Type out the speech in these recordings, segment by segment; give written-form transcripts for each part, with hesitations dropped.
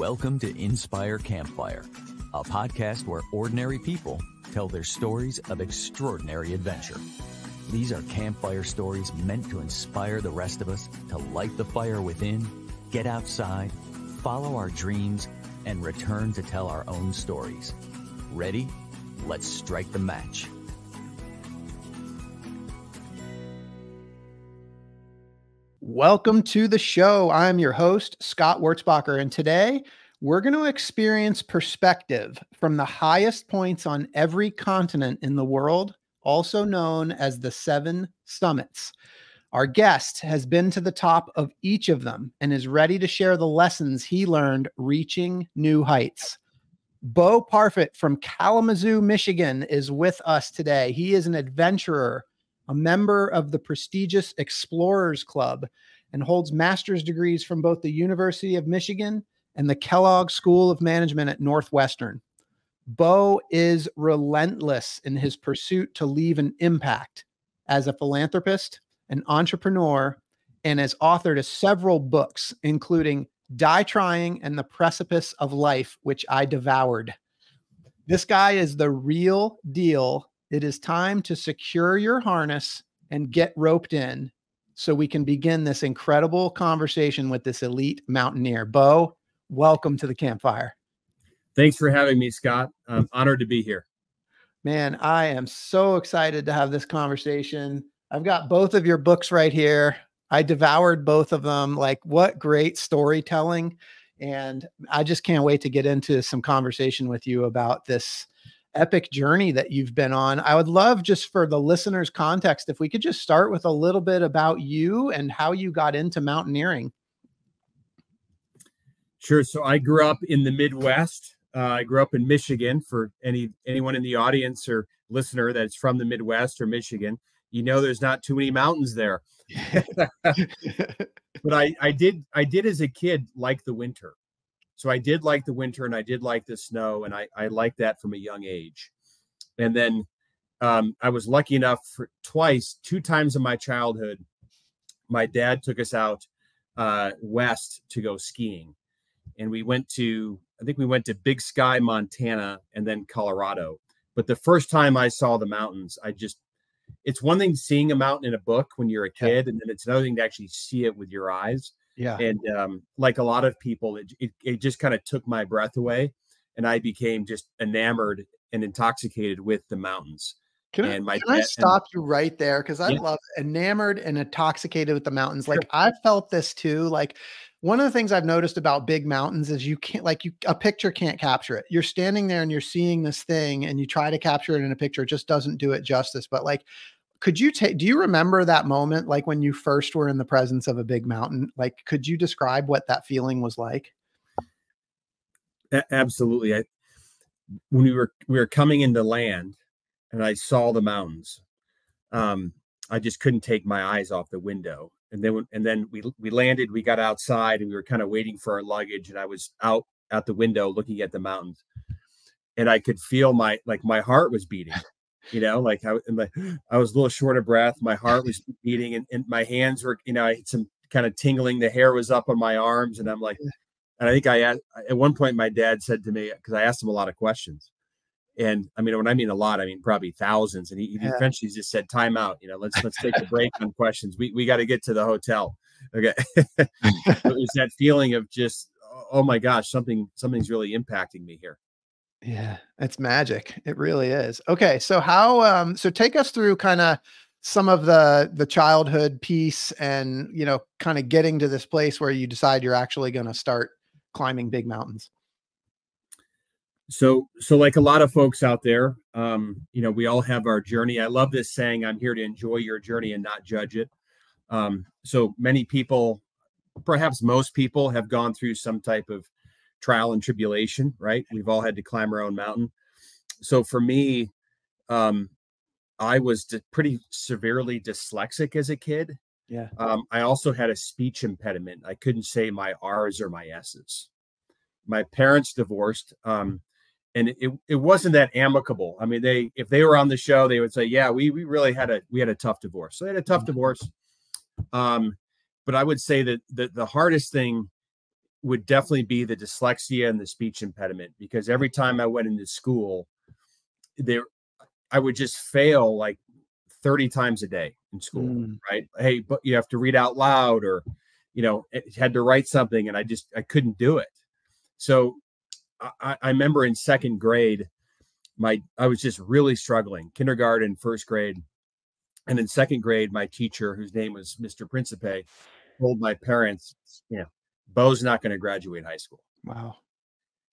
Welcome to Inspire Campfire, a podcast where ordinary people tell their stories of extraordinary adventure. These are campfire stories meant to inspire the rest of us to light the fire within, get outside, follow our dreams, and return to tell our own stories. Ready? Let's strike the match. Welcome to the show. I'm your host, Scott Wurzbacher, and today we're going to experience perspective from the highest points on every continent in the world, also known as the 7 summits. Our guest has been to the top of each of them and is ready to share the lessons he learned reaching new heights. Bo Parfet from Kalamazoo, Michigan is with us today. He is an adventurer, a member of the prestigious Explorers Club, and holds master's degrees from both the University of Michigan and the Kellogg School of Management at Northwestern. Bo is relentless in his pursuit to leave an impact as a philanthropist, an entrepreneur, and has authored several books, including Die Trying and The Precipice of Life, which I devoured. This guy is the real deal. It is time to secure your harness and get roped in so we can begin this incredible conversation with this elite mountaineer. Bo, welcome to the campfire. Thanks for having me, Scott. I'm honored to be here. Man, I am so excited to have this conversation. I've got both of your books right here. I devoured both of them. Like, what great storytelling. And I just can't wait to get into some conversation with you about this epic journey that you've been on. I would love, just for the listeners' context, if we could just start with a little bit about you and how you got into mountaineering. Sure. So I grew up in the Midwest. I grew up in Michigan. For anyone in the audience or listener that's from the Midwest or Michigan, you know there's not too many mountains there. But I did as a kid like the winter. So I did like the winter and I did like the snow, and I liked that from a young age. And then I was lucky enough for two times in my childhood, my dad took us out west to go skiing. And we went to Big Sky, Montana, and then Colorado. But the first time I saw the mountains, it's one thing seeing a mountain in a book when you're a kid, and then it's another thing to actually see it with your eyes. Yeah. And like a lot of people, it just kind of took my breath away, and I became just enamored and intoxicated with the mountains. Can I stop you right there? Because I love enamored and intoxicated with the mountains. Like, I felt this too. Like, one of the things I've noticed about big mountains is a picture can't capture it. You're standing there and you're seeing this thing and you try to capture it in a picture. It just doesn't do it justice. But like, do you remember that moment? Like when you first were in the presence of a big mountain, like, could you describe what that feeling was like? Absolutely. When we were coming into land and I saw the mountains, I just couldn't take my eyes off the window. And then we landed, we got outside, and we were kind of waiting for our luggage. And I was out the window looking at the mountains, and I could feel my heart was beating, like I was a little short of breath. My heart was beating, and my hands were, I had some kind of tingling. The hair was up on my arms, and I'm like, and I think at one point my dad said to me, because I asked him a lot of questions. And I mean, when I mean a lot, I mean probably thousands. And he eventually just said, "Time out. Let's take a break on questions. We got to get to the hotel." Okay. It was that feeling of just, oh my gosh, something's really impacting me here. Yeah, it's magic. It really is. Okay, so so take us through kind of some of the childhood piece, and kind of getting to this place where you decide you're actually going to start climbing big mountains. So like a lot of folks out there, we all have our journey. I love this saying, "I'm here to enjoy your journey and not judge it." So many people, perhaps most people, have gone through some type of trial and tribulation, right? We've all had to climb our own mountain. So for me, I was pretty severely dyslexic as a kid. Yeah. I also had a speech impediment. I couldn't say my R's or my S's. My parents divorced. And it wasn't that amicable. I mean, if they were on the show, they would say, "Yeah, we really had a tough divorce." So they had a tough divorce. But I would say that the hardest thing would definitely be the dyslexia and the speech impediment, because every time I went into school, I would just fail like 30 times a day in school, right? Hey, but you have to read out loud, or, had to write something, and I couldn't do it. So I remember in second grade, I was just really struggling, kindergarten, first grade. And in second grade, my teacher, whose name was Mr. Principe, told my parents, Bo's not going to graduate high school. Wow.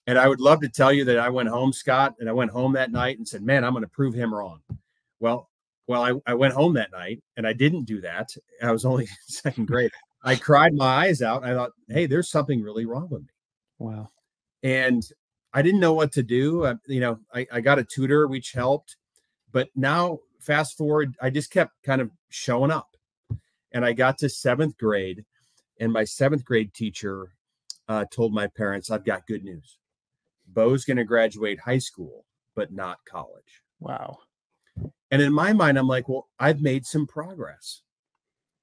And I would love to tell you that I went home, Scott, and I went home that night and said, man, I'm going to prove him wrong. Well, I went home that night and I didn't do that. I was only in second grade. I cried my eyes out. And I thought, hey, there's something really wrong with me. Wow. And I didn't know what to do. I got a tutor, which helped. But now, fast forward, I just kept kind of showing up. And I got to seventh grade, and my seventh grade teacher told my parents, I've got good news. Bo's going to graduate high school, but not college. Wow. And in my mind, I'm like, well, I've made some progress,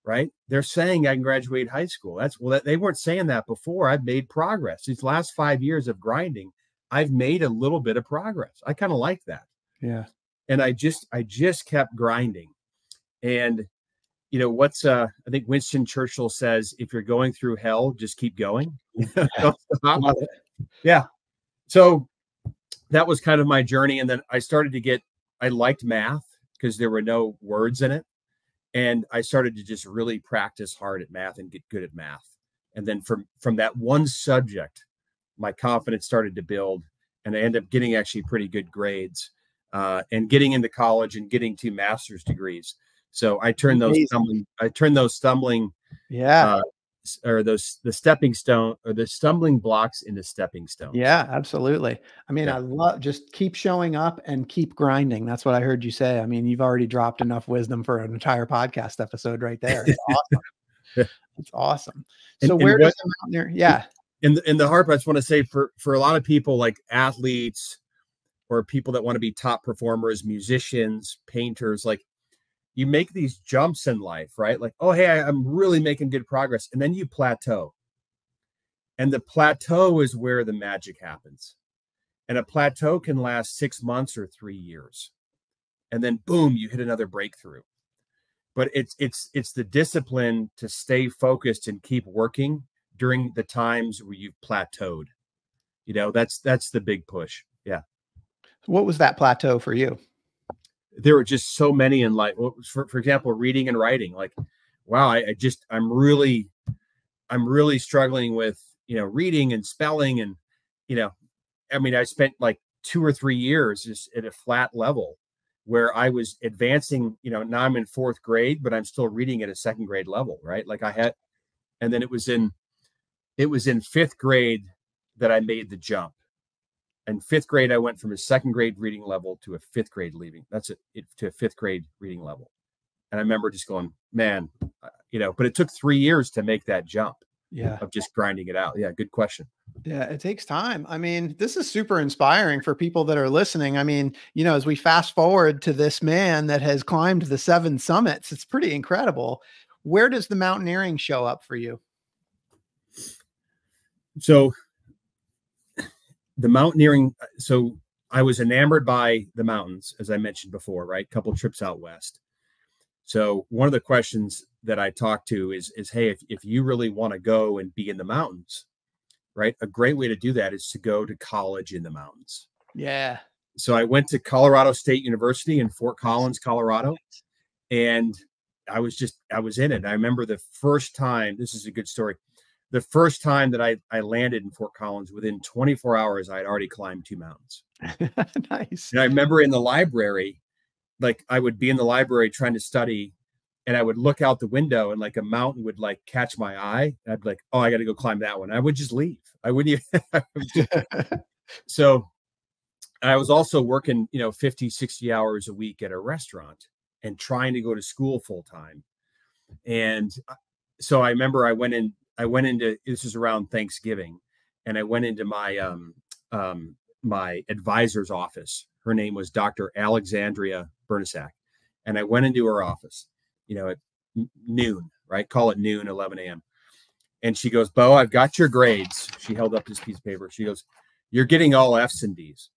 right? They're saying I can graduate high school. They weren't saying that before. I've made progress. These last 5 years of grinding, I've made a little bit of progress. I kind of like that. Yeah. And I just kept grinding. And I think Winston Churchill says, if you're going through hell, just keep going. Don't stop. Yeah. So that was kind of my journey. And then I liked math because there were no words in it. And I started to just really practice hard at math and get good at math. And then from that one subject, my confidence started to build, and I ended up getting actually pretty good grades, and getting into college and getting 2 master's degrees. So I turned those stumbling, or the stumbling blocks into stepping stones. Yeah, absolutely. I mean, I love, just keep showing up and keep grinding. That's what I heard you say. I mean, you've already dropped enough wisdom for an entire podcast episode right there. It's awesome. It's awesome. So where does the mountaineer? Yeah. In the hard part, I just want to say for a lot of people, like athletes or people that want to be top performers, musicians, painters, like, you make these jumps in life, right? Like, oh, hey, I'm really making good progress. And then you plateau. And the plateau is where the magic happens. And a plateau can last 6 months or 3 years. And then boom, you hit another breakthrough. But it's the discipline to stay focused and keep working during the times where you've plateaued. That's the big push. Yeah. What was that plateau for you? There were just so many in life. For example, reading and writing. Like, wow, I'm really struggling with, reading and spelling. And, I spent like 2 or 3 years just at a flat level where I was advancing, now I'm in 4th grade, but I'm still reading at a 2nd grade level, right? Like and then it was in 5th grade that I made the jump. In 5th grade, I went from a 2nd grade reading level to a 5th grade to a 5th grade reading level. And I remember just going, man, but it took 3 years to make that jump. Yeah. Of just grinding it out. Yeah. Good question. Yeah. It takes time. I mean, this is super inspiring for people that are listening. I mean, as we fast forward to this man that has climbed the 7 summits, it's pretty incredible. Where does the mountaineering show up for you? So the mountaineering, I was enamored by the mountains, as I mentioned before, right? A couple of trips out west. So one of the questions that I talk to is, hey, if you really want to go and be in the mountains, right? A great way to do that is to go to college in the mountains. Yeah. So I went to Colorado State University in Fort Collins, Colorado, and I was in it. I remember the first time, this is a good story. The first time that I landed in Fort Collins, within 24 hours, I had already climbed 2 mountains. Nice. And I remember in the library, like I would be in the library trying to study, and I would look out the window and like a mountain would like catch my eye. And I'd be like, oh, I got to go climb that one. I would just leave. I wouldn't even. So I was also working, 50, 60 hours a week at a restaurant and trying to go to school full time. And so I remember I went into, this was around Thanksgiving, and I went into my, my advisor's office. Her name was Dr. Alexandria Bernasak. And I went into her office, at noon, right? Call it noon, 11 a.m. And she goes, Bo, I've got your grades. She held up this piece of paper. She goes, you're getting all F's and D's.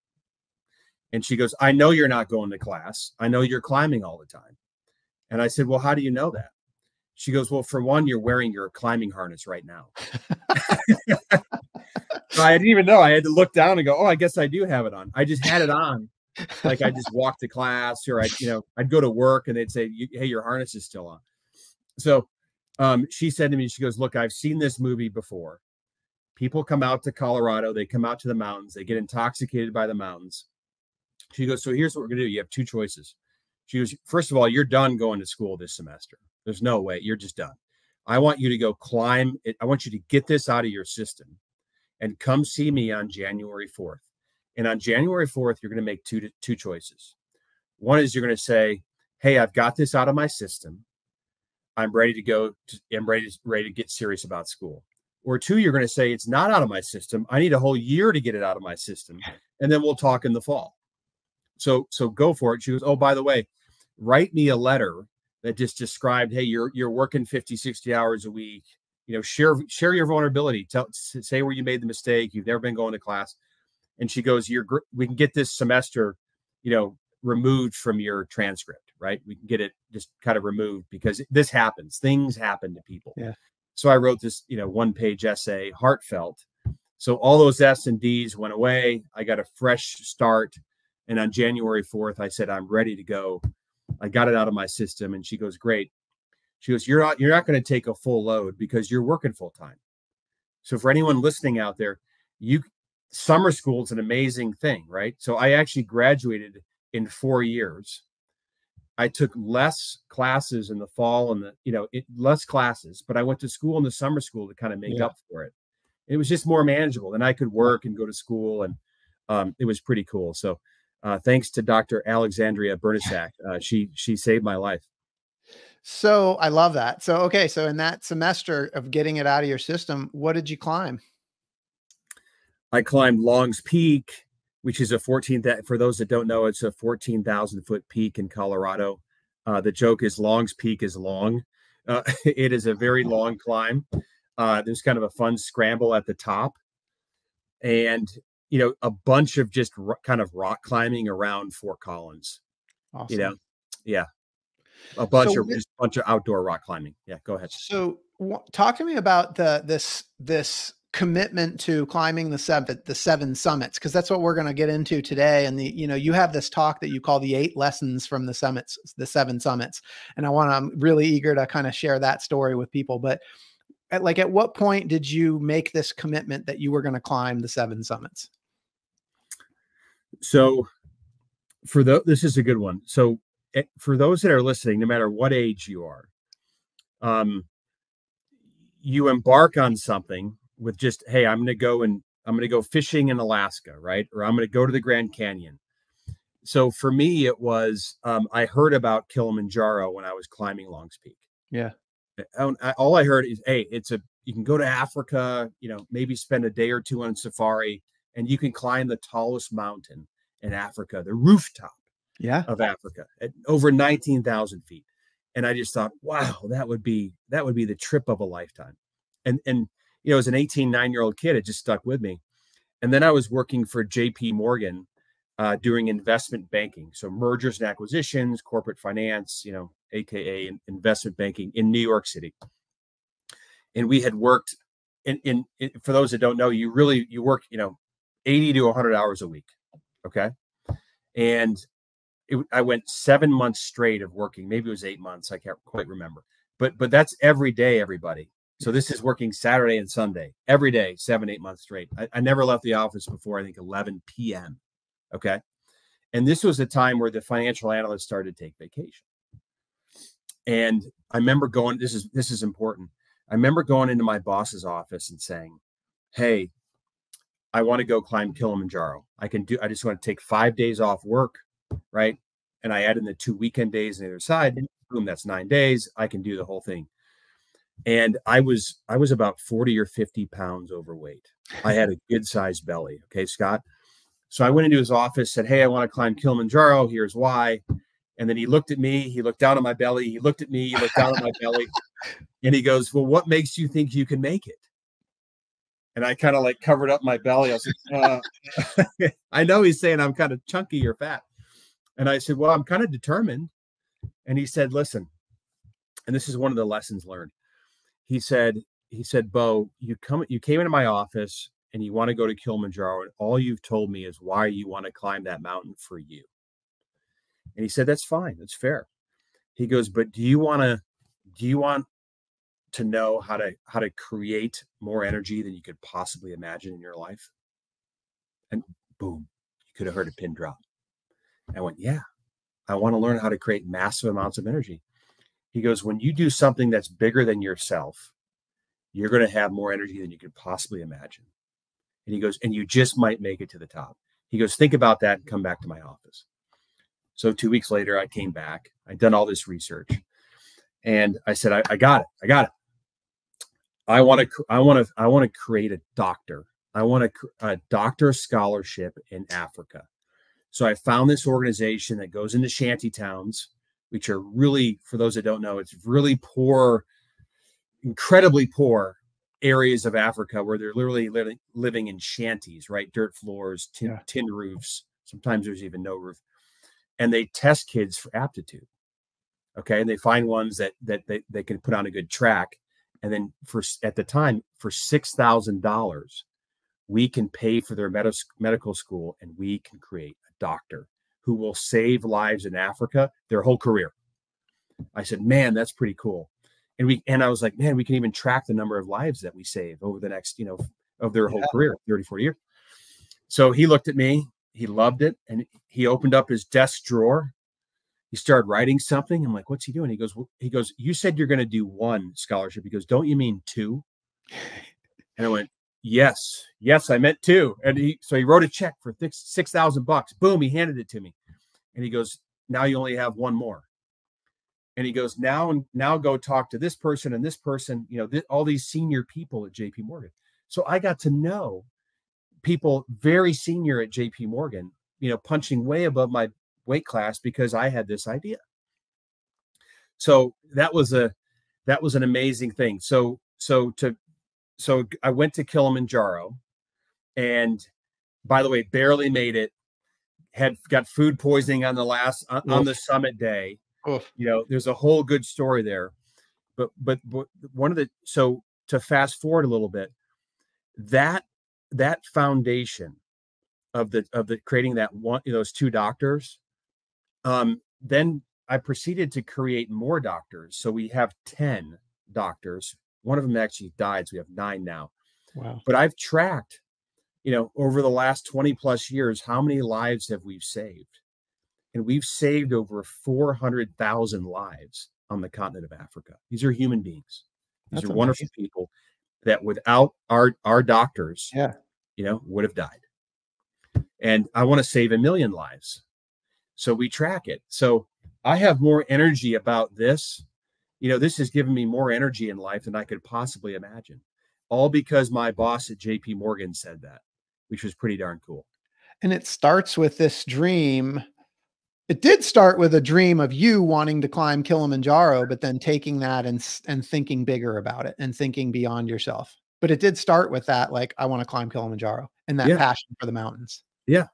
And she goes, I know you're not going to class. I know you're climbing all the time. And I said, well, how do you know that? She goes, well, for one, you're wearing your climbing harness right now. I didn't even know. I had to look down and go, oh, I guess I do have it on. I just had it on. Like I just walked to class, or I'd go to work and they'd say, hey, your harness is still on. So she said to me, she goes, look, I've seen this movie before. People come out to Colorado. They come out to the mountains. They get intoxicated by the mountains. She goes, so here's what we're going to do. You have two choices. She goes, first of all, you're done going to school this semester. There's no way. You're just done. I want you to go climb it. I want you to get this out of your system and come see me on January 4th. And on January 4th, you're going to make two choices. One is you're going to say, hey, I've got this out of my system. I'm ready to go. I'm ready to get serious about school. Or two, you're going to say, it's not out of my system. I need a whole year to get it out of my system. And then we'll talk in the fall. So go for it. She goes, oh, by the way, write me a letter that just described, hey, you're working 50, 60 hours a week. Share your vulnerability. Say where you made the mistake. You've never been going to class. And she goes, we can get this semester, removed from your transcript, right? We can get it just kind of removed because this happens. Things happen to people. Yeah. So I wrote this, 1-page essay, heartfelt. So all those F's and D's went away. I got a fresh start. And on January 4th, I said, I'm ready to go. I got it out of my system. And she goes, great. She goes, you're not going to take a full load because you're working full time. So for anyone listening out there, summer school is an amazing thing, right? So I actually graduated in 4 years. I took less classes in the fall and less classes, but I went to school in the summer school to kind of make up for it. It was just more manageable, and I could work and go to school, and it was pretty cool. So thanks to Dr. Alexandria Bernisak, she saved my life. So I love that. So, okay. So in that semester of getting it out of your system, what did you climb? I climbed Long's Peak, which is for those that don't know, it's a 14,000 foot peak in Colorado. The joke is Long's Peak is long. It is a very long climb. There's kind of a fun scramble at the top, and a bunch of just kind of rock climbing around Fort Collins. Awesome. A bunch of outdoor rock climbing. Yeah, go ahead. So talk to me about this commitment to climbing the seven summits, because that's what we're going to get into today. And you have this talk that you call the 8 lessons from the 7 summits. And I'm really eager to kind of share that story with people. But at what point did you make this commitment that you were going to climb the 7 summits? So this is a good one. So for those that are listening, no matter what age you are, you embark on something with just, hey, I'm going to go fishing in Alaska, right? Or I'm going to go to the Grand Canyon. So for me, it was, I heard about Kilimanjaro when I was climbing Long's Peak. Yeah. All I heard is, hey, you can go to Africa, maybe spend a day or two on safari, and you can climb the tallest mountain in Africa, the rooftop of Africa at over 19,000 feet. And I just thought, wow, that would be the trip of a lifetime. And as an 9-year-old kid, it just stuck with me. And then I was working for JP Morgan, doing investment banking. So mergers and acquisitions, corporate finance, AKA investment banking in New York City. And we had worked in for those that don't know, you work, 80 to 100 hours a week. Okay. And I went 7 months straight of working. Maybe it was 8 months. I can't quite remember, but that's every day, everybody. So this is working Saturday and Sunday, every day, 7-8 months straight. I never left the office before, I think, 11 p.m. Okay. And this was a time where the financial analysts started to take vacation. And I remember this is important. I remember going into my boss's office and saying, hey, I want to go climb Kilimanjaro. I just want to take 5 days off work. Right. And I add in the 2 weekend days on the other side. Boom, that's 9 days. I can do the whole thing. And I was about 40 or 50 pounds overweight. I had a good sized belly. Okay, Scott. So I went into his office, said, hey, I want to climb Kilimanjaro. Here's why. And then he looked at me, he looked down at my belly, he looked at me, he looked down at my belly, and he goes, well, what makes you think you can make it? And I kind of like covered up my belly. I was like, I know he's saying I'm kind of chunky or fat. And I said, well, I'm kind of determined. And he said, listen, and this is one of the lessons learned. He said, Bo, you came into my office and you want to go to Kilimanjaro, and all you've told me is why you want to climb that mountain for you. And he said, that's fine. That's fair. He goes, but do you want to know how to create more energy than you could possibly imagine in your life? And boom, you could have heard a pin drop. I went, yeah, I want to learn how to create massive amounts of energy. He goes, when you do something that's bigger than yourself, you're going to have more energy than you could possibly imagine. And he goes, and you just might make it to the top. He goes, think about that and come back to my office. So 2 weeks later, I came back. I'd done all this research, and I said, I got it. I want to create a doctor. I want a doctor scholarship in Africa. So I found this organization that goes into shanty towns, which are really, for those that don't know, it's really poor, incredibly poor areas of Africa where they're literally living in shanties, right? Dirt floors, tin roofs. Sometimes there's even no roof. And they test kids for aptitude. Okay. And they find ones that they can put on a good track. And then at the time, for $6,000, we can pay for their medical school, and we can create a doctor who will save lives in Africa their whole career. I said, man, that's pretty cool. And I was like, man, we can even track the number of lives that we save over the next, of their whole career, 30, 40 years. So he looked at me, he loved it. And he opened up his desk drawer. He started writing something. I'm like, what's he doing? He goes, you said you're going to do one scholarship. He goes, don't you mean two? And I went, yes, I meant two. And so he wrote a check for $6,000. Boom. He handed it to me. And he goes, now you only have one more. And he goes, now go talk to this person and this person, all these senior people at JP Morgan. So I got to know people very senior at JP Morgan, punching way above my weight class because I had this idea. So that was an amazing thing. So I went to Kilimanjaro, and by the way, barely made it, got food poisoning on the summit day. Oof. There's a whole good story there, but so to fast forward a little bit, that foundation of the creating that one, those two doctors, then I proceeded to create more doctors. So we have 10 doctors. One of them actually died, so we have 9 now. Wow. But I've tracked, over the last 20 plus years, how many lives have we saved? And we've saved over 400,000 lives on the continent of Africa. These are human beings. These are wonderful people that without our doctors, would have died. And I want to save 1 million lives. So we track it. So I have more energy about this. This has given me more energy in life than I could possibly imagine. All because my boss at JP Morgan said that, which was pretty darn cool. And it starts with this dream. It did start with a dream of you wanting to climb Kilimanjaro, but then taking that and thinking bigger about it and thinking beyond yourself. But it did start with that, like, I want to climb Kilimanjaro, and that passion for the mountains. Yeah,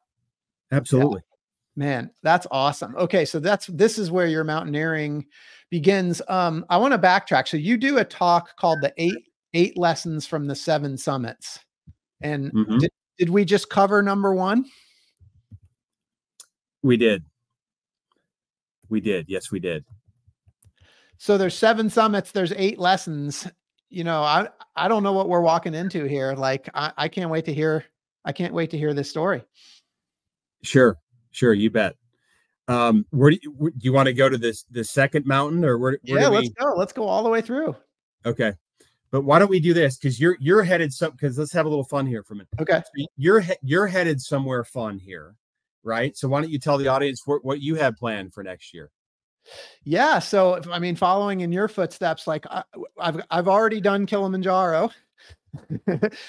absolutely. Yeah. Man, that's awesome. Okay. So this is where your mountaineering begins. I want to backtrack. So you do a talk called the eight lessons from the 7 summits. And did we just cover number 1? We did. Yes, we did. So there's 7 summits. There's 8 lessons. I don't know what we're walking into here. Like, I can't wait to hear this story. Sure, you bet. Where do you want to go to the second mountain, or where? Let's go all the way through. Okay. But why don't we do this? Because you're headed because let's have a little fun here for a minute. Okay. So you're headed somewhere fun here, right? So why don't you tell the audience what you have planned for next year? Yeah. So, following in your footsteps, like I've already done Kilimanjaro.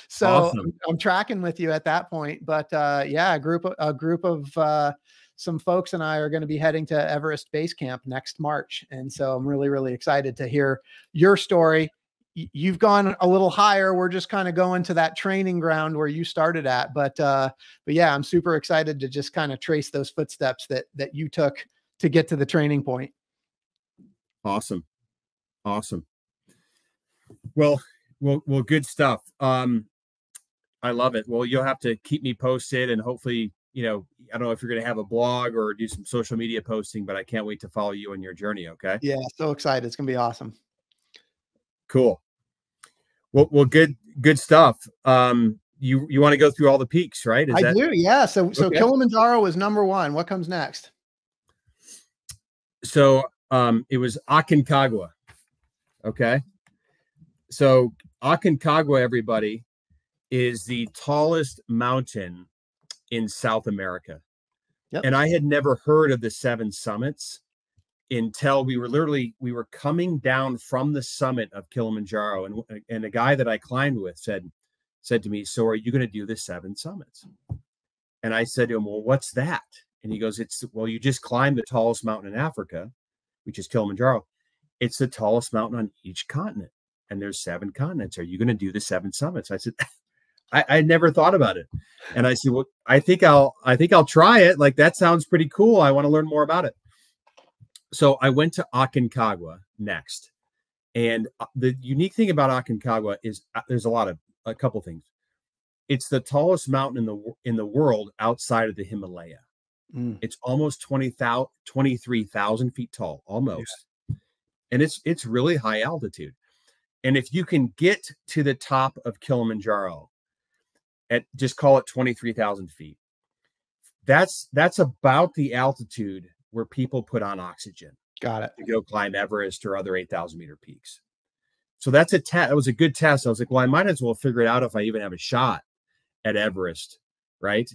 So awesome. I'm tracking with you at that point, but a group of some folks and I are going to be heading to Everest Base Camp next March. And so I'm really, really excited to hear your story. You've gone a little higher. We're just kind of going to that training ground where you started at. But yeah, I'm super excited to just kind of trace those footsteps that you took to get to the training point. Awesome. Well, good stuff. I love it. Well, you'll have to keep me posted, and hopefully, I don't know if you're going to have a blog or do some social media posting, but I can't wait to follow you on your journey. Okay. Yeah. So excited. It's going to be awesome. Cool. Well, good stuff. You want to go through all the peaks, right? I do. Yeah. So Okay. Kilimanjaro was number one. What comes next? So, it was Aconcagua. Okay. So Aconcagua, everybody, is the tallest mountain in South America. Yep. And I had never heard of the 7 summits until we were coming down from the summit of Kilimanjaro. And a guy that I climbed with said to me, "So are you going to do the 7 summits?" And I said to him, "Well, what's that?" And he goes, "Well, you just climbed the tallest mountain in Africa, which is Kilimanjaro. It's the tallest mountain on each continent. And there's 7 continents. Are you going to do the 7 summits?" I said, I never thought about it. And I said, "Well, I think I'll try it. Like, that sounds pretty cool. I want to learn more about it." So I went to Aconcagua next. And the unique thing about Aconcagua is there's a couple things. It's the tallest mountain in the world outside of the Himalaya. It's almost 23,000 feet tall, almost. Yeah. And it's really high altitude. And if you can get to the top of Kilimanjaro at, just call it 23,000 feet, that's about the altitude where people put on oxygen. Got it. To go climb Everest or other 8,000 meter peaks. So that's a test. It was a good test. I was like, well, I might as well figure it out if I even have a shot at Everest, right?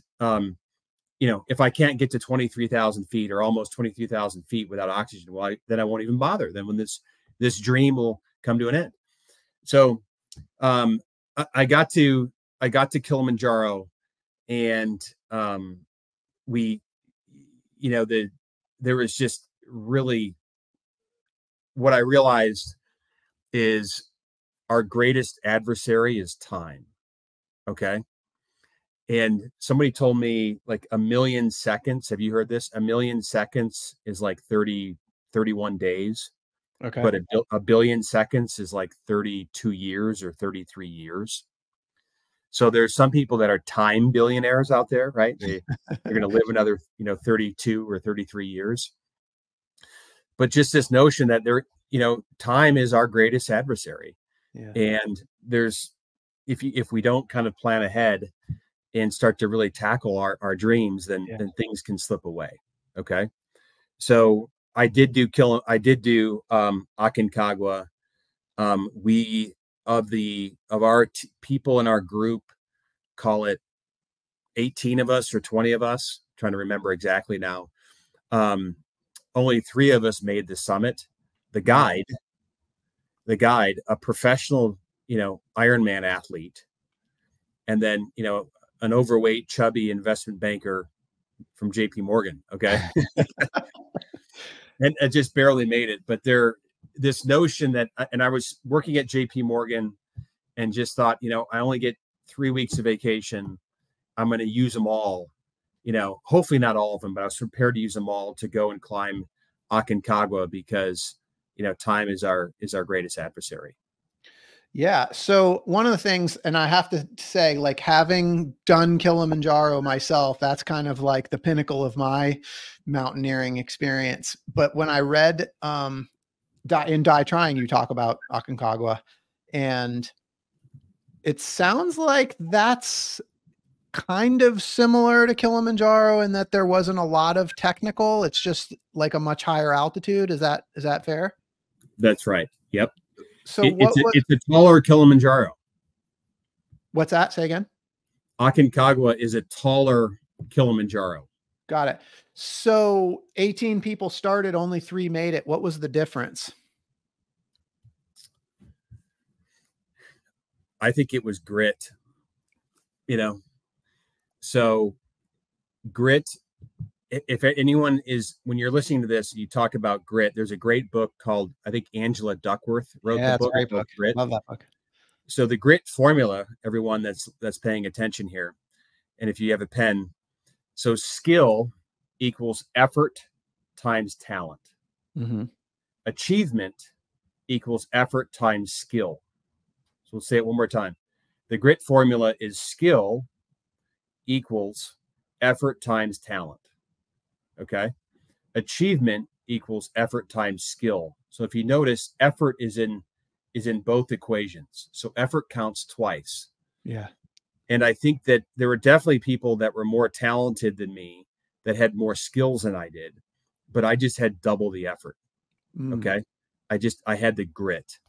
If I can't get to 23,000 feet or almost 23,000 feet without oxygen, well, then I won't even bother. Then when this dream will come to an end. So I got to Kilimanjaro, and there was just really, what I realized is our greatest adversary is time. Okay. And somebody told me, like, 1,000,000 seconds. Have you heard this? 1,000,000 seconds is like 31 days. Okay. But a billion seconds is like 32 years or 33 years. So there's some people that are time billionaires out there, right? They're going to live another, 32 or 33 years. But just this notion that time is our greatest adversary. Yeah. And if we don't kind of plan ahead and start to really tackle our dreams, then things can slip away. Okay. So I did do Aconcagua. We of our people in our group, call it 18 of us or 20 of us, I'm trying to remember exactly now. Only 3 of us made the summit. The guide, a professional, Ironman athlete, and then, an overweight, chubby investment banker from JP Morgan. Okay. And I just barely made it. But this notion that, and I was working at JP Morgan and just thought, I only get 3 weeks of vacation. I'm going to use them all, hopefully not all of them, but I was prepared to use them all to go and climb Aconcagua because, time is our greatest adversary. Yeah. So one of the things, and I have to say, like, having done Kilimanjaro myself, that's kind of like the pinnacle of my mountaineering experience. But when I read in Die Trying, you talk about Aconcagua, and it sounds like that's kind of similar to Kilimanjaro in that there wasn't a lot of technical. It's just like a much higher altitude. Is that fair? That's right. Yep. So it's a taller Kilimanjaro. What's that? Say again. Aconcagua is a taller Kilimanjaro. Got it. So 18 people started, only 3 made it. What was the difference? I think it was grit. So grit if anyone is, when you're listening to this, you talk about grit, there's a great book called, I think Angela Duckworth wrote the book. It's a great book. Grit. Love that book. So the grit formula, everyone that's paying attention here, and if you have a pen, so skill equals effort times talent. Mm-hmm. Achievement equals effort times skill. So we'll say it one more time. The grit formula is skill equals effort times talent. Okay. Achievement equals effort times skill. So if you notice, effort is in both equations. So effort counts twice. Yeah. And I think that there were definitely people that were more talented than me, that had more skills than I did, but I just had double the effort. Okay. I had the grit.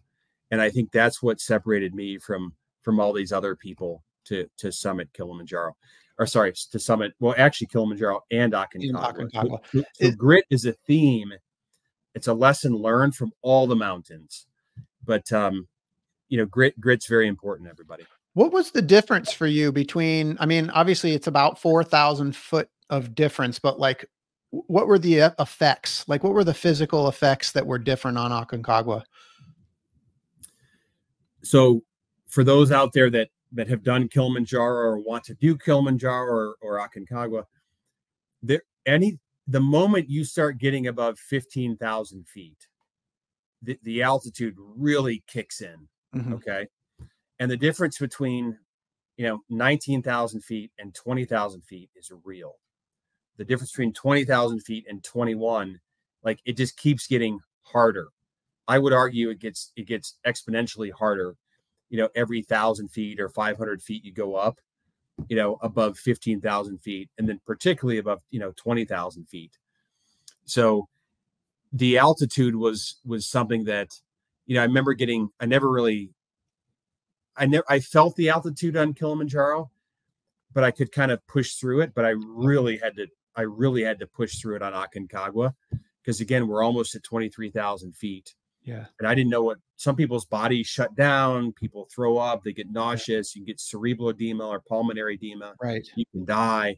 And I think that's what separated me from all these other people to summit Kilimanjaro, or sorry, to summit, well, actually Kilimanjaro and Aconcagua. So grit is a theme. It's a lesson learned from all the mountains, but grit's very important, everybody. What was the difference for you between, I mean, obviously it's about 4,000 foot of difference, but like, what were the effects? Like, what were the physical effects that were different on Aconcagua? So for those out there that have done Kilimanjaro or want to do Kilimanjaro or Aconcagua, the moment you start getting above 15,000 feet, the altitude really kicks in. Mm-hmm. Okay. And the difference between, 19,000 feet and 20,000 feet is real. The difference between 20,000 feet and 21, like, it just keeps getting harder. I would argue it gets exponentially harder, every 1,000 feet or 500 feet you go up, above 15,000 feet, and then particularly above, 20,000 feet. So the altitude was something that, I remember I felt the altitude on Kilimanjaro, but I could kind of push through it. But I really had to push through it on Aconcagua, because again, we're almost at 23,000 feet. Yeah. And I didn't know what some people's bodies shut down. People throw up, they get nauseous. You can get cerebral edema or pulmonary edema. Right. You can die.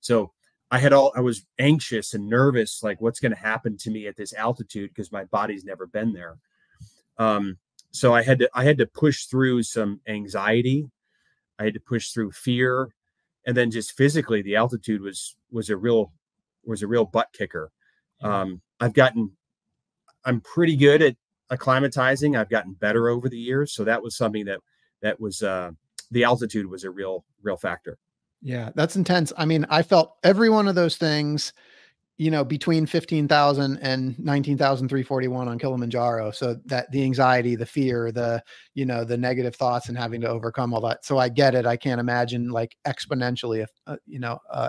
So I was anxious and nervous, like, what's going to happen to me at this altitude, because my body's never been there. So I had to push through some anxiety. I had to push through fear, and then just physically, the altitude was a real butt kicker. Yeah. I'm pretty good at acclimatizing. I've gotten better over the years. So that was something that was, the altitude was a real factor. Yeah, that's intense. I mean, I felt every one of those things, between 15,000 and 19,341 on Kilimanjaro. So that the anxiety, the fear, the negative thoughts, and having to overcome all that. So I get it. I can't imagine, like, exponentially,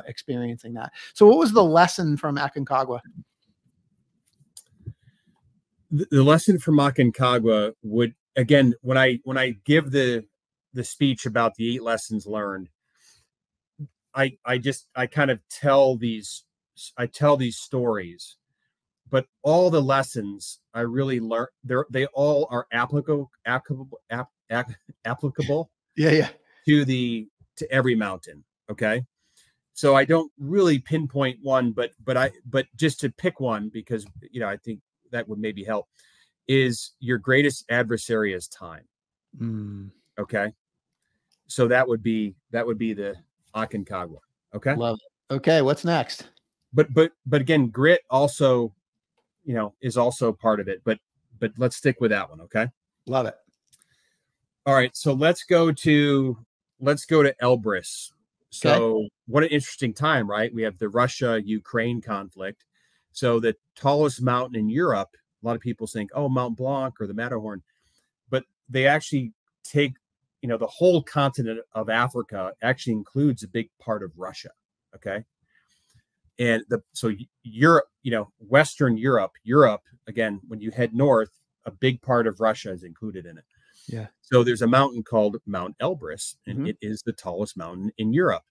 experiencing that. So what was the lesson from Aconcagua? The lesson from Aconcagua would, again, when I give the speech about the 8 lessons learned, I kind of tell these stories, but all the lessons I really learned, they all are applicable. Yeah. To every mountain. Okay. So I don't really pinpoint one, but just to pick one, because, I think that would maybe help, is your greatest adversary is time. Okay. So that would be the Aconcagua. Okay. Love it. Okay. What's next? But again, grit also, is also part of it, but let's stick with that one. Okay. Love it. All right. So let's go to Elbrus. So what an interesting time, right? We have the Russia-Ukraine conflict. So the tallest mountain in Europe, a lot of people think, oh, Mount Blanc or the Matterhorn, but they actually take, the whole continent of Africa actually includes a big part of Russia. Okay. And so Europe, Western Europe, again, when you head north, a big part of Russia is included in it. Yeah. So there's a mountain called Mount Elbrus, and it is the tallest mountain in Europe,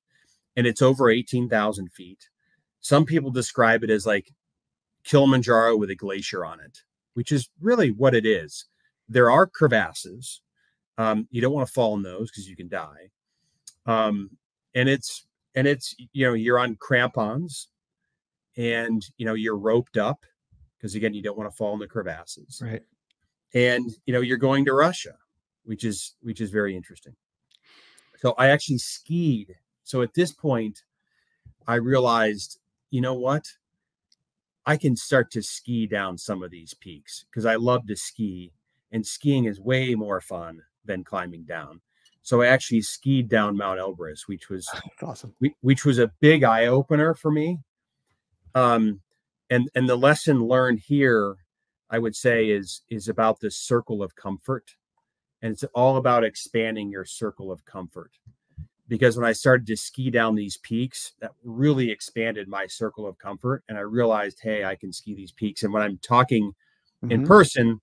and it's over 18,000 feet. Some people describe it as like Kilimanjaro with a glacier on it, which is really what it is. There are crevasses. You don't want to fall in those because you can die. And it's you're on crampons, and, you're roped up because, again, you don't want to fall in the crevasses. Right. And, you're going to Russia, which is very interesting. So I actually skied. So at this point, I realized, you know what? I can start to ski down some of these peaks because I love to ski, and skiing is way more fun than climbing down. So I actually skied down Mount Elbrus, which was awesome. Which was a big eye opener for me. And the lesson learned here, I would say, is about the circle of comfort, and it's all about expanding your circle of comfort. Because when I started to ski down these peaks, that really expanded my circle of comfort. And I realized, hey, I can ski these peaks. And when I'm talking in person,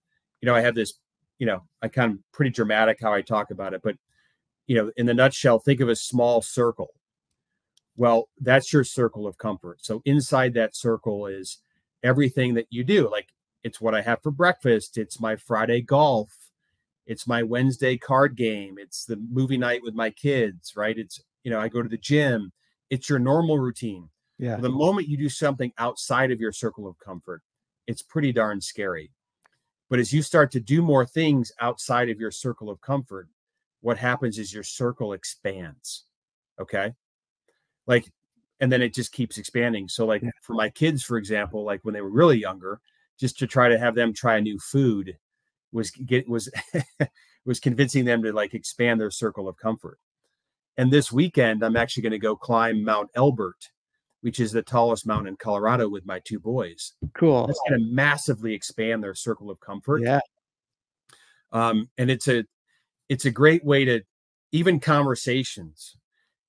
I have this, I kind of pretty dramatic how I talk about it. But, in the nutshell, think of a small circle. Well, that's your circle of comfort. So inside that circle is everything that you do. Like, it's what I have for breakfast. It's my Friday golf. It's my Wednesday card game. It's the movie night with my kids, right? It's, I go to the gym. It's your normal routine. Yeah. The moment you do something outside of your circle of comfort, it's pretty darn scary. But as you start to do more things outside of your circle of comfort, what happens is your circle expands. Okay. And then it just keeps expanding. So for my kids, for example, like when they were really younger, just to try to have them try a new food was convincing them to expand their circle of comfort. And this weekend, I'm actually going to go climb Mount Elbert, which is the tallest mountain in Colorado, with my two boys. Cool. That's going to massively expand their circle of comfort. Yeah. And it's a great way to, even conversations,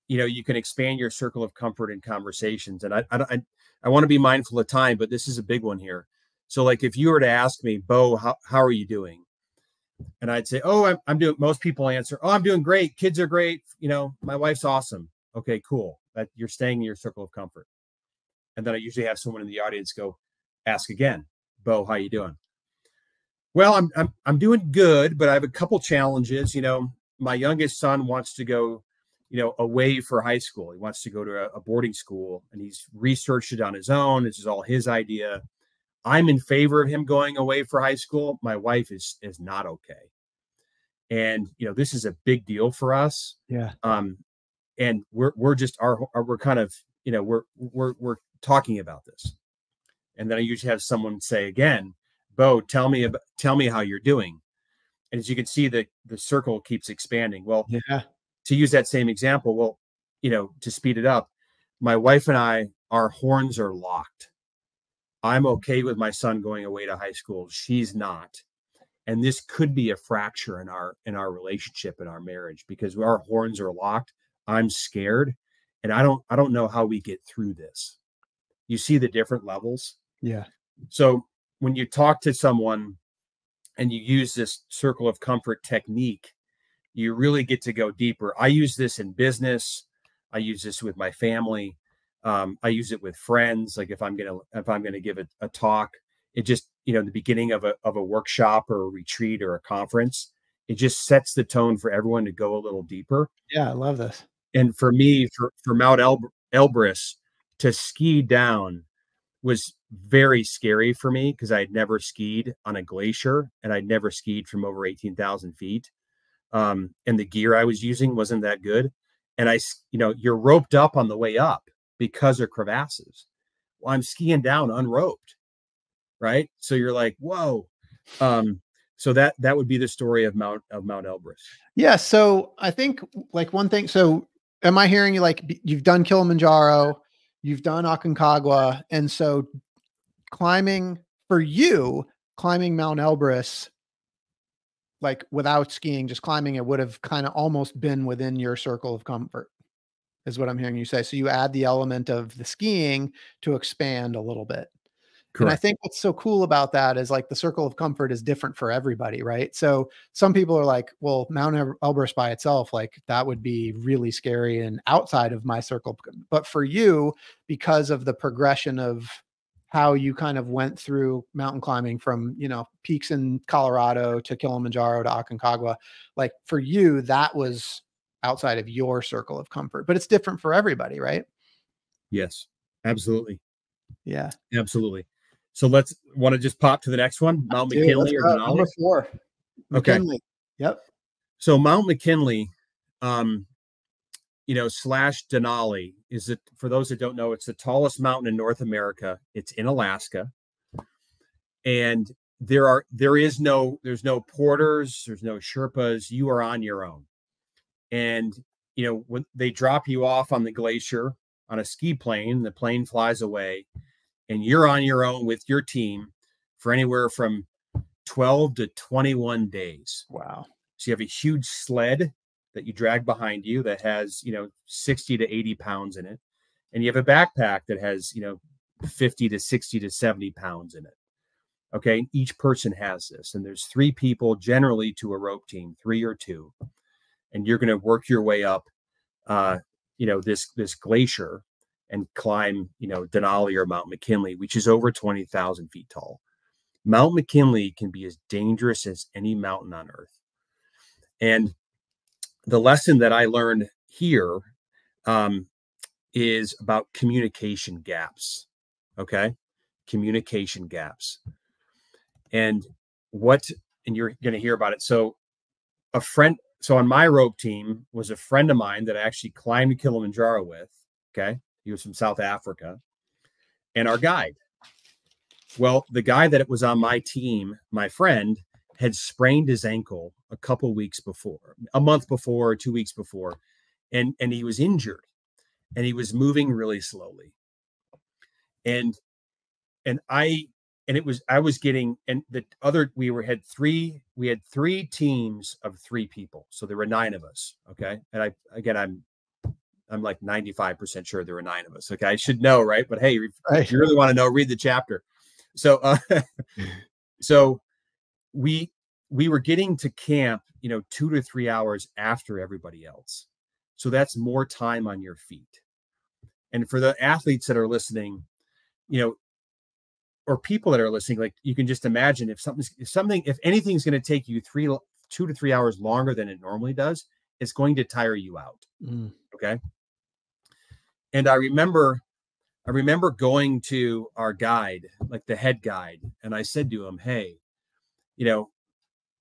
you can expand your circle of comfort in conversations. And I want to be mindful of time, but this is a big one here. So if you were to ask me, Bo, how are you doing? And I'd say, oh, I'm doing, most people answer, oh, I'm doing great. Kids are great. My wife's awesome. Okay, cool. That you're staying in your circle of comfort. And then I usually have someone in the audience go, ask again, Bo, how you doing? Well, I'm doing good, but I have a couple challenges. My youngest son wants to go, away for high school. He wants to go to a boarding school, and he's researched it on his own. This is all his idea. I'm in favor of him going away for high school. My wife is not okay. And, this is a big deal for us. Yeah. And we're just, we're kind of, we're talking about this. And then I usually have someone say again, Bo, tell me how you're doing. And as you can see, the circle keeps expanding. Well, to use that same example, well, to speed it up, my wife and I, our horns are locked. I'm okay with my son going away to high school. She's not. And this could be a fracture in our relationship, in our marriage, because our horns are locked. I'm scared, and I don't know how we get through this. You see the different levels? Yeah. So when you talk to someone and you use this circle of comfort technique, you really get to go deeper. I use this in business. I use this with my family. I use it with friends. Like if I'm gonna give a talk, it just, the beginning of a workshop or a retreat or a conference, it just sets the tone for everyone to go a little deeper. Yeah, I love this. And for me, for Mount Elbrus, to ski down was very scary for me because I had never skied on a glacier, and I'd never skied from over 18,000 feet. And the gear I was using wasn't that good. And you're roped up on the way up because of crevasses. Well, I'm skiing down unroped, right? So you're like, whoa. So that would be the story of Mount Elbrus. Yeah. So I think one thing, so am I hearing you you've done Kilimanjaro, you've done Aconcagua, and so climbing Mount Elbrus, without skiing, just climbing it would have kind of almost been within your circle of comfort, is what I'm hearing you say. So you add the element of the skiing to expand a little bit. Correct. And I think what's so cool about that is the circle of comfort is different for everybody, right? So some people are like, well, Mount Elbrus by itself, that would be really scary and outside of my circle. But for you, because of the progression of how you kind of went through mountain climbing from, peaks in Colorado to Kilimanjaro to Aconcagua, for you, that was outside of your circle of comfort, but it's different for everybody, right? Yes, absolutely. Yeah. Absolutely. So want to just pop to the next one, Mount McKinley or Denali? Number 4, McKinley. Okay. Yep. So Mount McKinley, slash Denali is it, for those that don't know, it's the tallest mountain in North America. It's in Alaska. And there's no porters, there's no Sherpas. You are on your own. And, when they drop you off on the glacier on a ski plane, the plane flies away and you're on your own with your team for anywhere from 12 to 21 days. Wow. So you have a huge sled that you drag behind you that has, 60 to 80 pounds in it. And you have a backpack that has, 50 to 60 to 70 pounds in it. Okay. And each person has this. And there's 3 people generally to a rope team, 3 or 2. And you're going to work your way up, this glacier and climb, Denali or Mount McKinley, which is over 20,000 feet tall. Mount McKinley can be as dangerous as any mountain on earth. And the lesson that I learned here is about communication gaps. Okay. Communication gaps. And you're going to hear about it. So on my rope team was a friend of mine that I actually climbed Kilimanjaro with. Okay. He was from South Africa, and our guide. Well, the guy that was on my team, my friend, had sprained his ankle a couple weeks before, a month before, or 2 weeks before. And he was injured and he was moving really slowly. And I was getting, and the other, we had 3 teams of 3 people. So there were 9 of us. Okay. And I'm like 95% sure there were 9 of us. Okay. I should know. Right. But hey, if you really want to know, read the chapter. So, so we were getting to camp, 2 to 3 hours after everybody else. So that's more time on your feet. And for the athletes that are listening, or people that are listening, like, you can just imagine if anything's going to take you 2 to 3 hours longer than it normally does, it's going to tire you out. Okay. And I remember going to our guide, like the head guide. And I said to him, hey,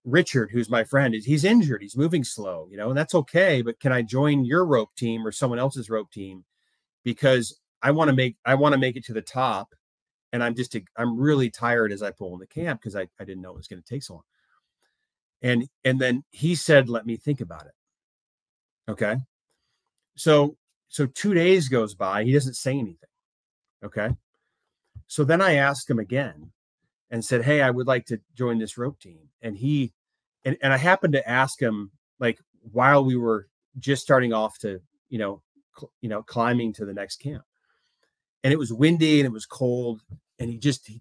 Richard, who's my friend, he's injured. He's moving slow, and that's okay. But can I join your rope team or someone else's rope team? Because I want to make it to the top. And I'm really tired as I pull into camp because I didn't know it was going to take so long. And then he said, let me think about it. Okay. So 2 days goes by. He doesn't say anything. Okay. So then I asked him again and said, hey, I would like to join this rope team. And I happened to ask him, like, while we were just starting off to, climbing to the next camp. And it was windy and it was cold. And he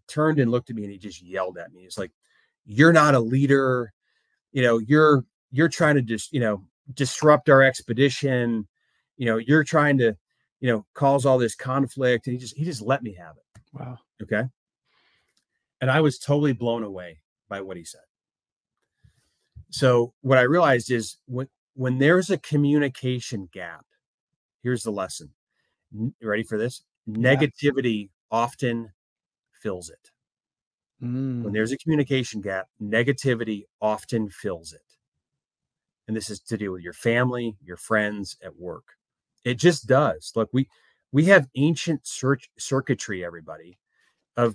turned and looked at me and he just yelled at me. He's like, you're not a leader. You're trying to just, disrupt our expedition. You're trying to, cause all this conflict. And he just let me have it. Wow. Okay. And I was totally blown away by what he said. So what I realized is when there's a communication gap, here's the lesson. Ready for this? Negativity often fills it. When there's a communication gap, negativity often fills it. And this is to do with your family, your friends, at work. It just does. Look, we have ancient circuitry, everybody,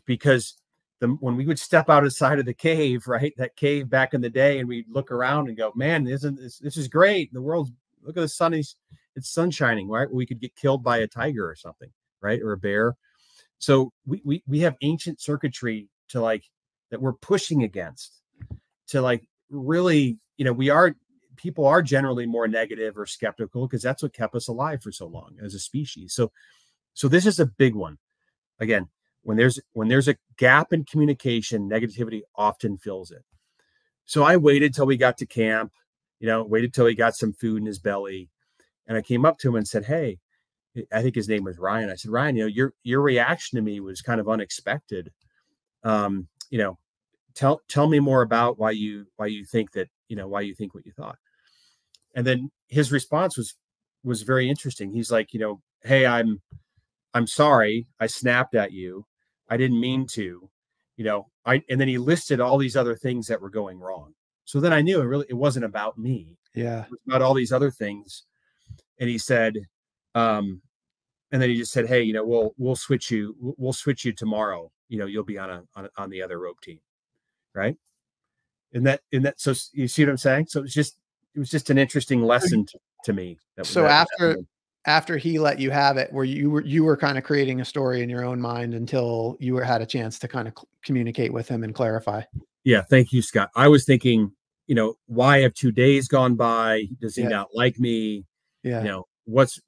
because when we would step outside of the cave, right? That cave back in the day, and we'd look around and go, man, this is great. The world's, look at the sun. It's sun shining, right? We could get killed by a tiger or something, right? Or a bear. So we have ancient circuitry that we're pushing against to really, people are generally more negative or skeptical because that's what kept us alive for so long as a species. So this is a big one. Again, when there's a gap in communication, negativity often fills it. So I waited till we got to camp, waited till he got some food in his belly. And I came up to him and said, hey, I think his name was Ryan. I said, Ryan, your reaction to me was kind of unexpected. Tell me more about why you think that, why you think what you thought. And then his response was very interesting. He's like, hey, I'm sorry I snapped at you. I didn't mean to, and then he listed all these other things that were going wrong. So then I knew it wasn't about me. Yeah. It was about all these other things. And he said, and then he just said, hey, we'll switch you tomorrow. You'll be on the other rope team. Right. And so you see what I'm saying? So it was just an interesting lesson to me. After he let you have it, where you were kind of creating a story in your own mind until you had a chance to kind of communicate with him and clarify. Yeah. Thank you, Scott. I was thinking, why have 2 days gone by? Does he not like me? Yeah. What's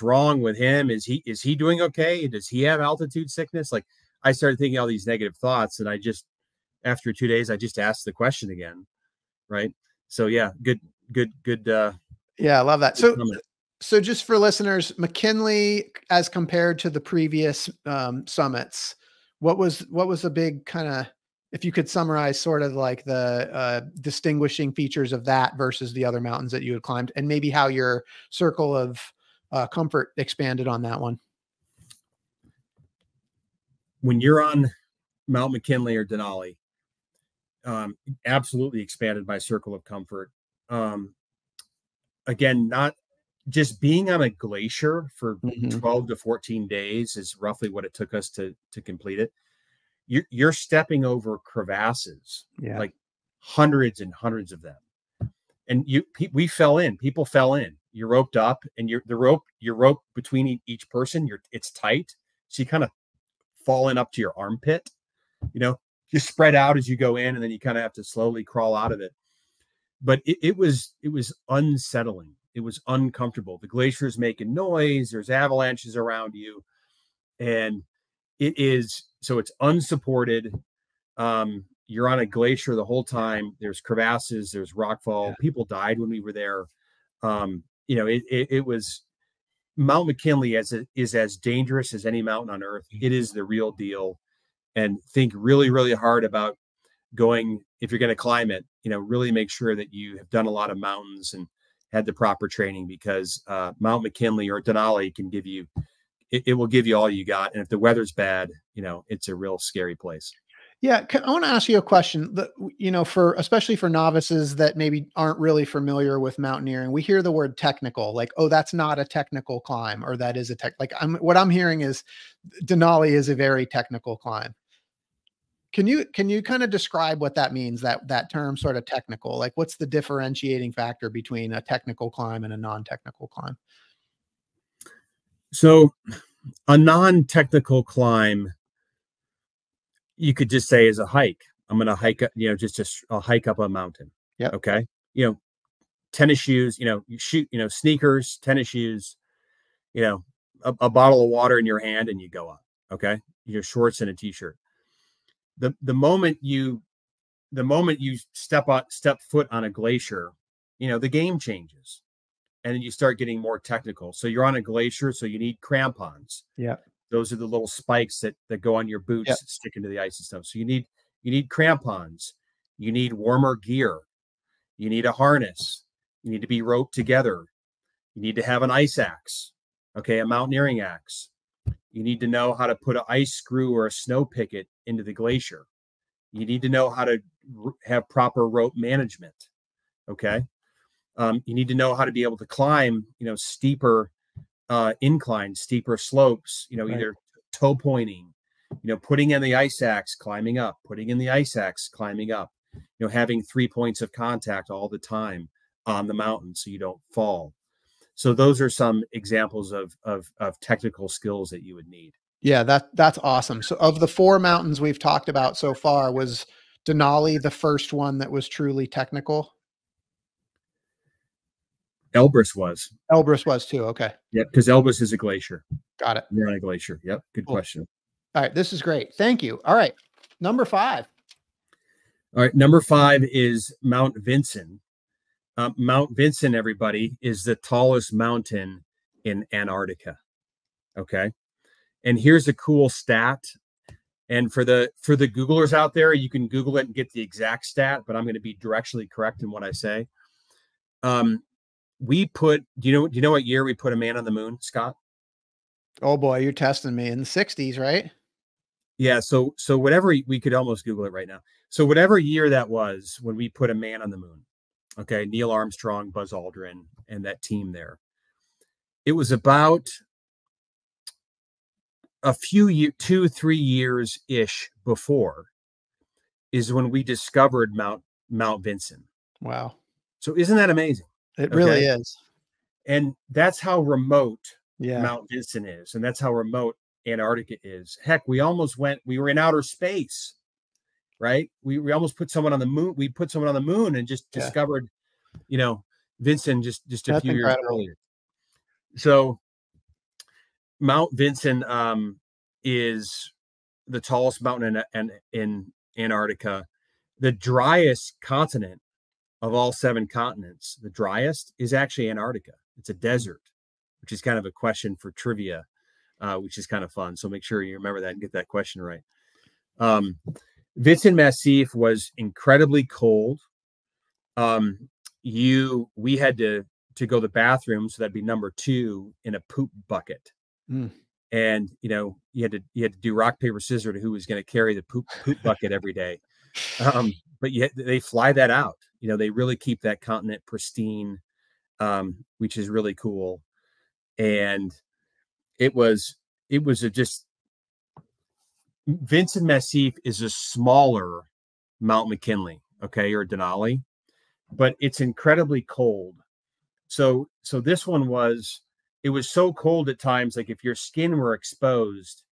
wrong with him? Is he doing okay? Does he have altitude sickness? Like, I started thinking all these negative thoughts, and after 2 days, I just asked the question again. Right. So yeah, good. Yeah. I love that. So just for listeners, McKinley, as compared to the previous summits, what was a big kind of, if you could summarize sort of like the distinguishing features of that versus the other mountains that you had climbed, and maybe how your circle of comfort expanded on that one? When you're on Mount McKinley or Denali, absolutely expanded my circle of comfort. Again, not just being on a glacier for 12 to 14 days is roughly what it took us to complete it. You're stepping over crevasses, like hundreds and hundreds of them. And we fell in, people fell in. You're roped up, and your rope between each person, it's tight. So you kind of fall in up to your armpit, you spread out as you go in, and then you kind of have to slowly crawl out of it. But it was unsettling. It was uncomfortable. The glacier's making noise. There's avalanches around you. And it's unsupported. You're on a glacier the whole time. There's crevasses, there's rockfall. People died when we were there. It was Mount McKinley is as dangerous as any mountain on earth. It is the real deal. And think really, really hard about going, if you're going to climb it, really make sure that you have done a lot of mountains and had the proper training, because Mount McKinley or Denali can give you, it will give you all you got. And if the weather's bad, it's a real scary place. Yeah. I want to ask you a question that, especially for novices that maybe aren't really familiar with mountaineering, we hear the word technical, like, oh, that's not a technical climb, or that is what I'm hearing is Denali is a very technical climb. Can you kind of describe what that means, that term sort of technical? Like, what's the differentiating factor between a technical climb and a non-technical climb? So a non-technical climb, you could just say, is a hike. I'm going to hike up, I'll hike up a mountain. Yeah. Okay. Tennis shoes, sneakers, tennis shoes, a bottle of water in your hand, and you go up. Okay. Your shorts and a t-shirt. The moment you step foot on a glacier, the game changes, and then you start getting more technical. So you're on a glacier, so you need crampons. Yeah. Those are the little spikes that go on your boots, stick into the ice and stuff. So you need crampons. You need warmer gear. You need a harness. You need to be roped together. You need to have an ice axe. Okay. A mountaineering axe. You need to know how to put an ice screw or a snow picket into the glacier. You need to know how to have proper rope management. Okay. You need to know how to be able to climb, steeper inclines, steeper slopes, Right. Either toe pointing, putting in the ice axe, climbing up, putting in the ice axe, climbing up, having 3 points of contact all the time on the mountain so you don't fall. So those are some examples of technical skills that you would need. Yeah, that's awesome. So of the 4 mountains we've talked about so far, was Denali the first one that was truly technical? Elbrus was. Elbrus was too. Okay. Yeah, because Elbrus is a glacier. Got it. You're on a glacier. Yep. Good question. All right. This is great. Thank you. All right. Number 5. All right. Number 5 is Mount Vinson. Mount Vinson, everybody, is the tallest mountain in Antarctica. Okay. And here's a cool stat. And for the Googlers out there, you can Google it and get the exact stat, but I'm going to be directionally correct in what I say. We put, do you know what year we put a man on the moon, Scott? Oh boy, you're testing me. In the 60s, right? Yeah. So whatever, we could almost Google it right now. So whatever year that was when we put a man on the moon, okay, Neil Armstrong, Buzz Aldrin, and that team there, it was about a few years, 2-3 years ish before is when we discovered Mount Vinson. Wow. So isn't that amazing? It really is. And that's how remote Yeah. Mount Vinson is. And that's how remote Antarctica is. Heck, we were in outer space, right? We almost put someone on the moon. We put someone on the moon and just discovered, Vinson just a few years earlier. So Mount Vinson is the tallest mountain in Antarctica. The driest continent of all 7 continents, the driest is actually Antarctica. It's a desert, which is kind of a question for trivia, which is kind of fun. So make sure you remember that and get that question right. Vinson Massif was incredibly cold. We had to go to the bathroom, so that'd be number 2 in a poop bucket. And you had to do rock, paper, scissors to who was going to carry the poop bucket every day. But yet they fly that out. They really keep that continent pristine, which is really cool. And it was just Vinson Massif is a smaller Mount McKinley, okay, or Denali, but it's incredibly cold. So this one it was so cold at times, like if your skin were exposed,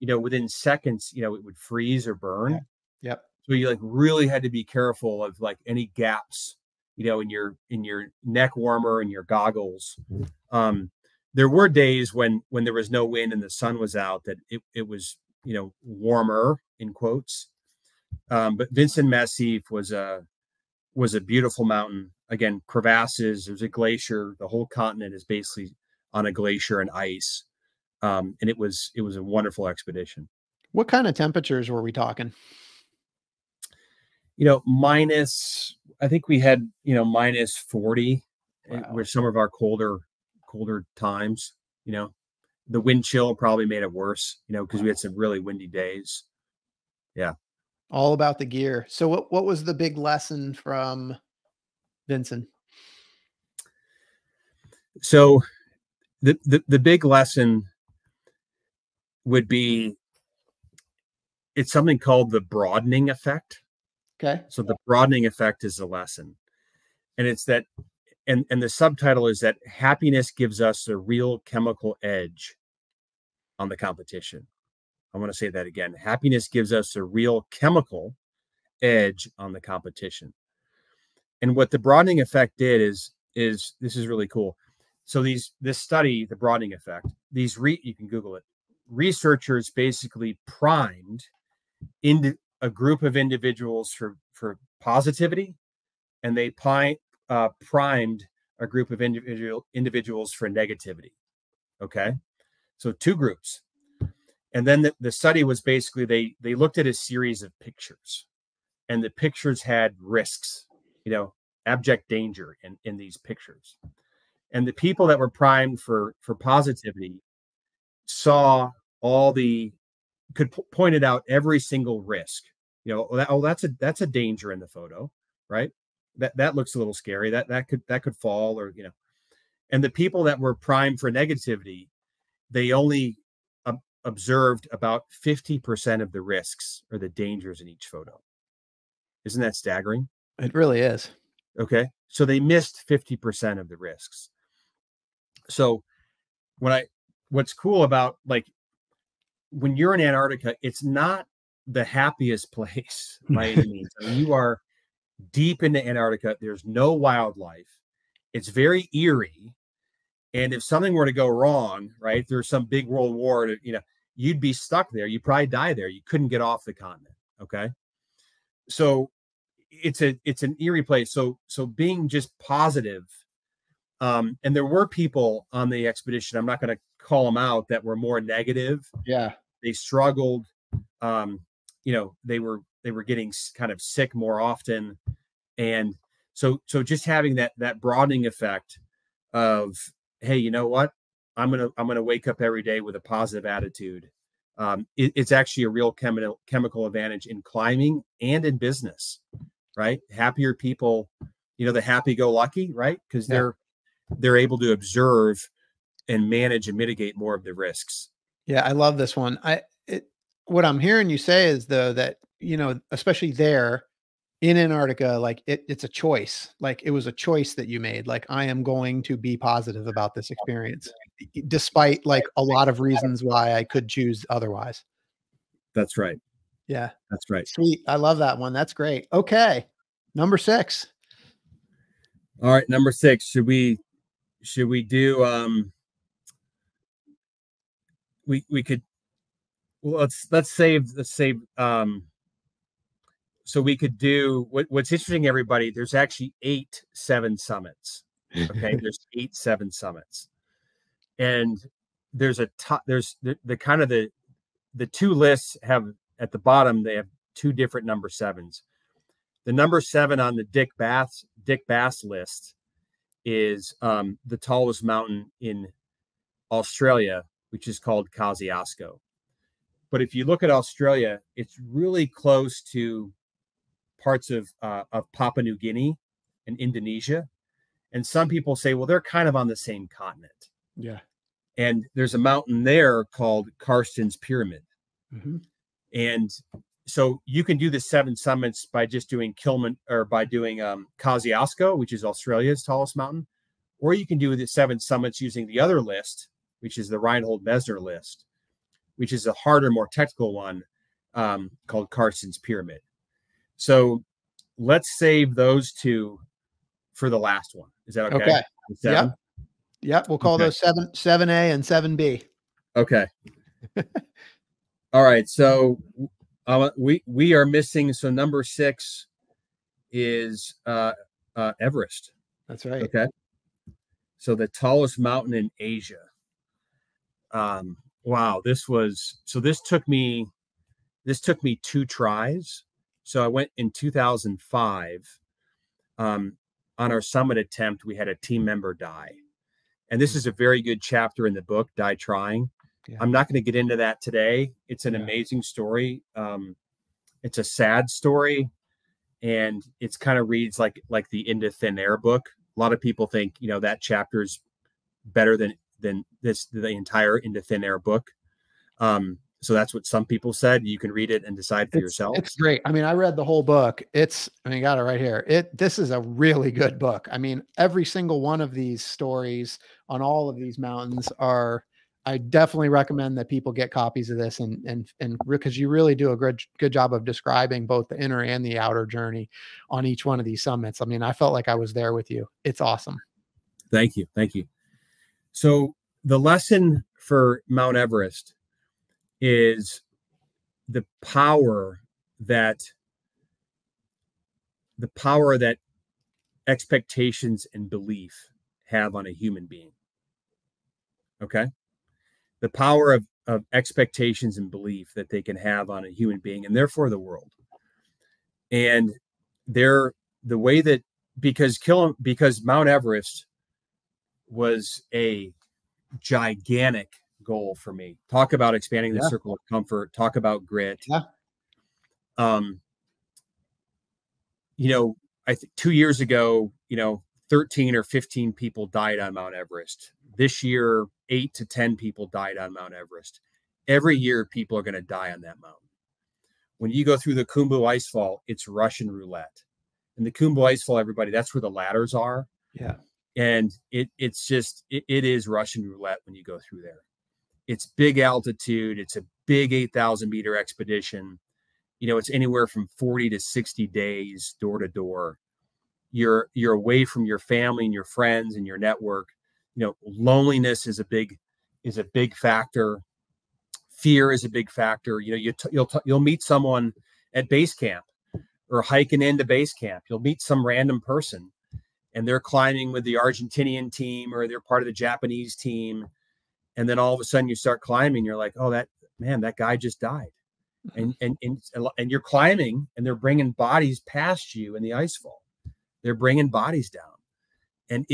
within seconds, it would freeze or burn. Yep. So you really had to be careful of any gaps, in your neck warmer and your goggles. There were days when there was no wind and the sun was out that it was, warmer in quotes. But Vinson Massif was a beautiful mountain. Again, crevasses, there's a glacier. The whole continent is basically on a glacier and ice. And it was a wonderful expedition. What kind of temperatures were we talking? I think we had, minus 40 were some of our colder times. The wind chill probably made it worse, because we had some really windy days. Yeah. All about the gear. So what was the big lesson from Vinson? So the big lesson would be, it's something called the broadening effect. Okay. So the broadening effect is the lesson. And it's that, and the subtitle is that happiness gives us a real chemical edge on the competition. I want to say that again. Happiness gives us a real chemical edge on the competition. And what the broadening effect did is this is really cool. So this study, the broadening effect, you can Google it. Researchers basically primed into a group of individuals for positivity, and they primed a group of individuals for negativity. Okay, so 2 groups, and then the study was basically they looked at a series of pictures, and the pictures had risks, abject danger in these pictures, and the people that were primed for positivity saw pointed out every single risk. That's a danger in the photo, right? That looks a little scary. That could fall, or And the people that were primed for negativity, they only observed about 50% of the risks or the dangers in each photo. Isn't that staggering? It really is. Okay, so they missed 50% of the risks. So what's cool about when you're in Antarctica, it's not the happiest place by any means. I mean, you are deep into Antarctica. There's no wildlife. It's very eerie. And if something were to go wrong, right, there's some big world war, you'd be stuck there. You'd probably die there. You couldn't get off the continent. Okay. So it's an eerie place. So being just positive. And there were people on the expedition, I'm not going to call them out, that were more negative. Yeah. They struggled. They were getting kind of sick more often. And so just having that broadening effect of, hey, you know what? I'm going to wake up every day with a positive attitude. It's actually a real chemical advantage in climbing and in business, right? Happier people, the happy-go-lucky, right? Because they're able to observe and manage and mitigate more of the risks. Yeah, I love this one. What I'm hearing you say is though that, especially there in Antarctica, like it's a choice. Like it was a choice that you made. Like I am going to be positive about this experience, despite like a lot of reasons why I could choose otherwise. That's right. Yeah. That's right. Sweet. I love that one. That's great. Okay. Number 6. All right. Number 6. Should we do, we could, well, let's save, so we could do what's interesting, everybody. There's actually 8 7 summits. Okay. There's 8 7 summits. And there's there's the kind of the 2 lists have at the bottom, they have 2 different number 7s. The number 7 on the Dick Bass list is the tallest mountain in Australia, which is called Kosciuszko. But if you look at Australia, it's really close to parts of Papua New Guinea and Indonesia. And some people say, well, they're kind of on the same continent. Yeah. And there's a mountain there called Karsten's Pyramid. Mm-hmm. And so you can do the 7 summits by just doing Kosciuszko, which is Australia's tallest mountain, or you can do the 7 summits using the other list, which is the Reinhold Messner list, which is a harder, more technical one called Karsten's Pyramid. So let's save those 2 for the last one. Is that okay? Okay. Yep. We'll call those 7A and 7B. Okay. All right. So we are missing. So number 6 is Everest. That's right. Okay. So the tallest mountain in Asia. Wow. This took me 2 tries. So I went in 2005. On our summit attempt, we had a team member die. And this is a very good chapter in the book, Die Trying. Yeah. I'm not going to get into that today. It's an amazing story. It's a sad story, and it's kind of reads like the Into Thin Air book. A lot of people think, that chapter is better than the entire Into Thin Air book. So that's what some people said. You can read it and decide for yourself. It's great. I mean, I read the whole book. I got it right here. This is a really good book. I mean, every single one of these stories on all of these mountains I definitely recommend that people get copies of this and because you really do a good job of describing both the inner and the outer journey on each one of these summits. I mean, I felt like I was there with you. It's awesome. Thank you. Thank you. So the lesson for Mount Everest is the power that expectations and belief have on a human being. Okay. The power of expectations and belief that they can have on a human being and therefore the world. And because Mount Everest was a gigantic goal for me. Talk about expanding the circle of comfort, talk about grit. Yeah. I think 2 years ago, 13 or 15 people died on Mount Everest. This year, 8 to 10 people died on Mount Everest. Every year, people are going to die on that mountain. When you go through the Khumbu Icefall, it's Russian roulette. And the Khumbu Icefall, everybody, that's where the ladders are. Yeah. And it is Russian roulette when you go through there. It's big altitude. It's a big 8,000 meter expedition. It's anywhere from 40 to 60 days door to door. You're away from your family and your friends and your network. Loneliness is a big factor. Fear is a big factor. You'll meet someone at base camp or hiking into base camp. You'll meet some random person and they're climbing with the Argentinian team or they're part of the Japanese team. And then all of a sudden you start climbing. You're like, oh, that guy just died. And you're climbing and they're bringing bodies past you in the icefall. They're bringing bodies down. And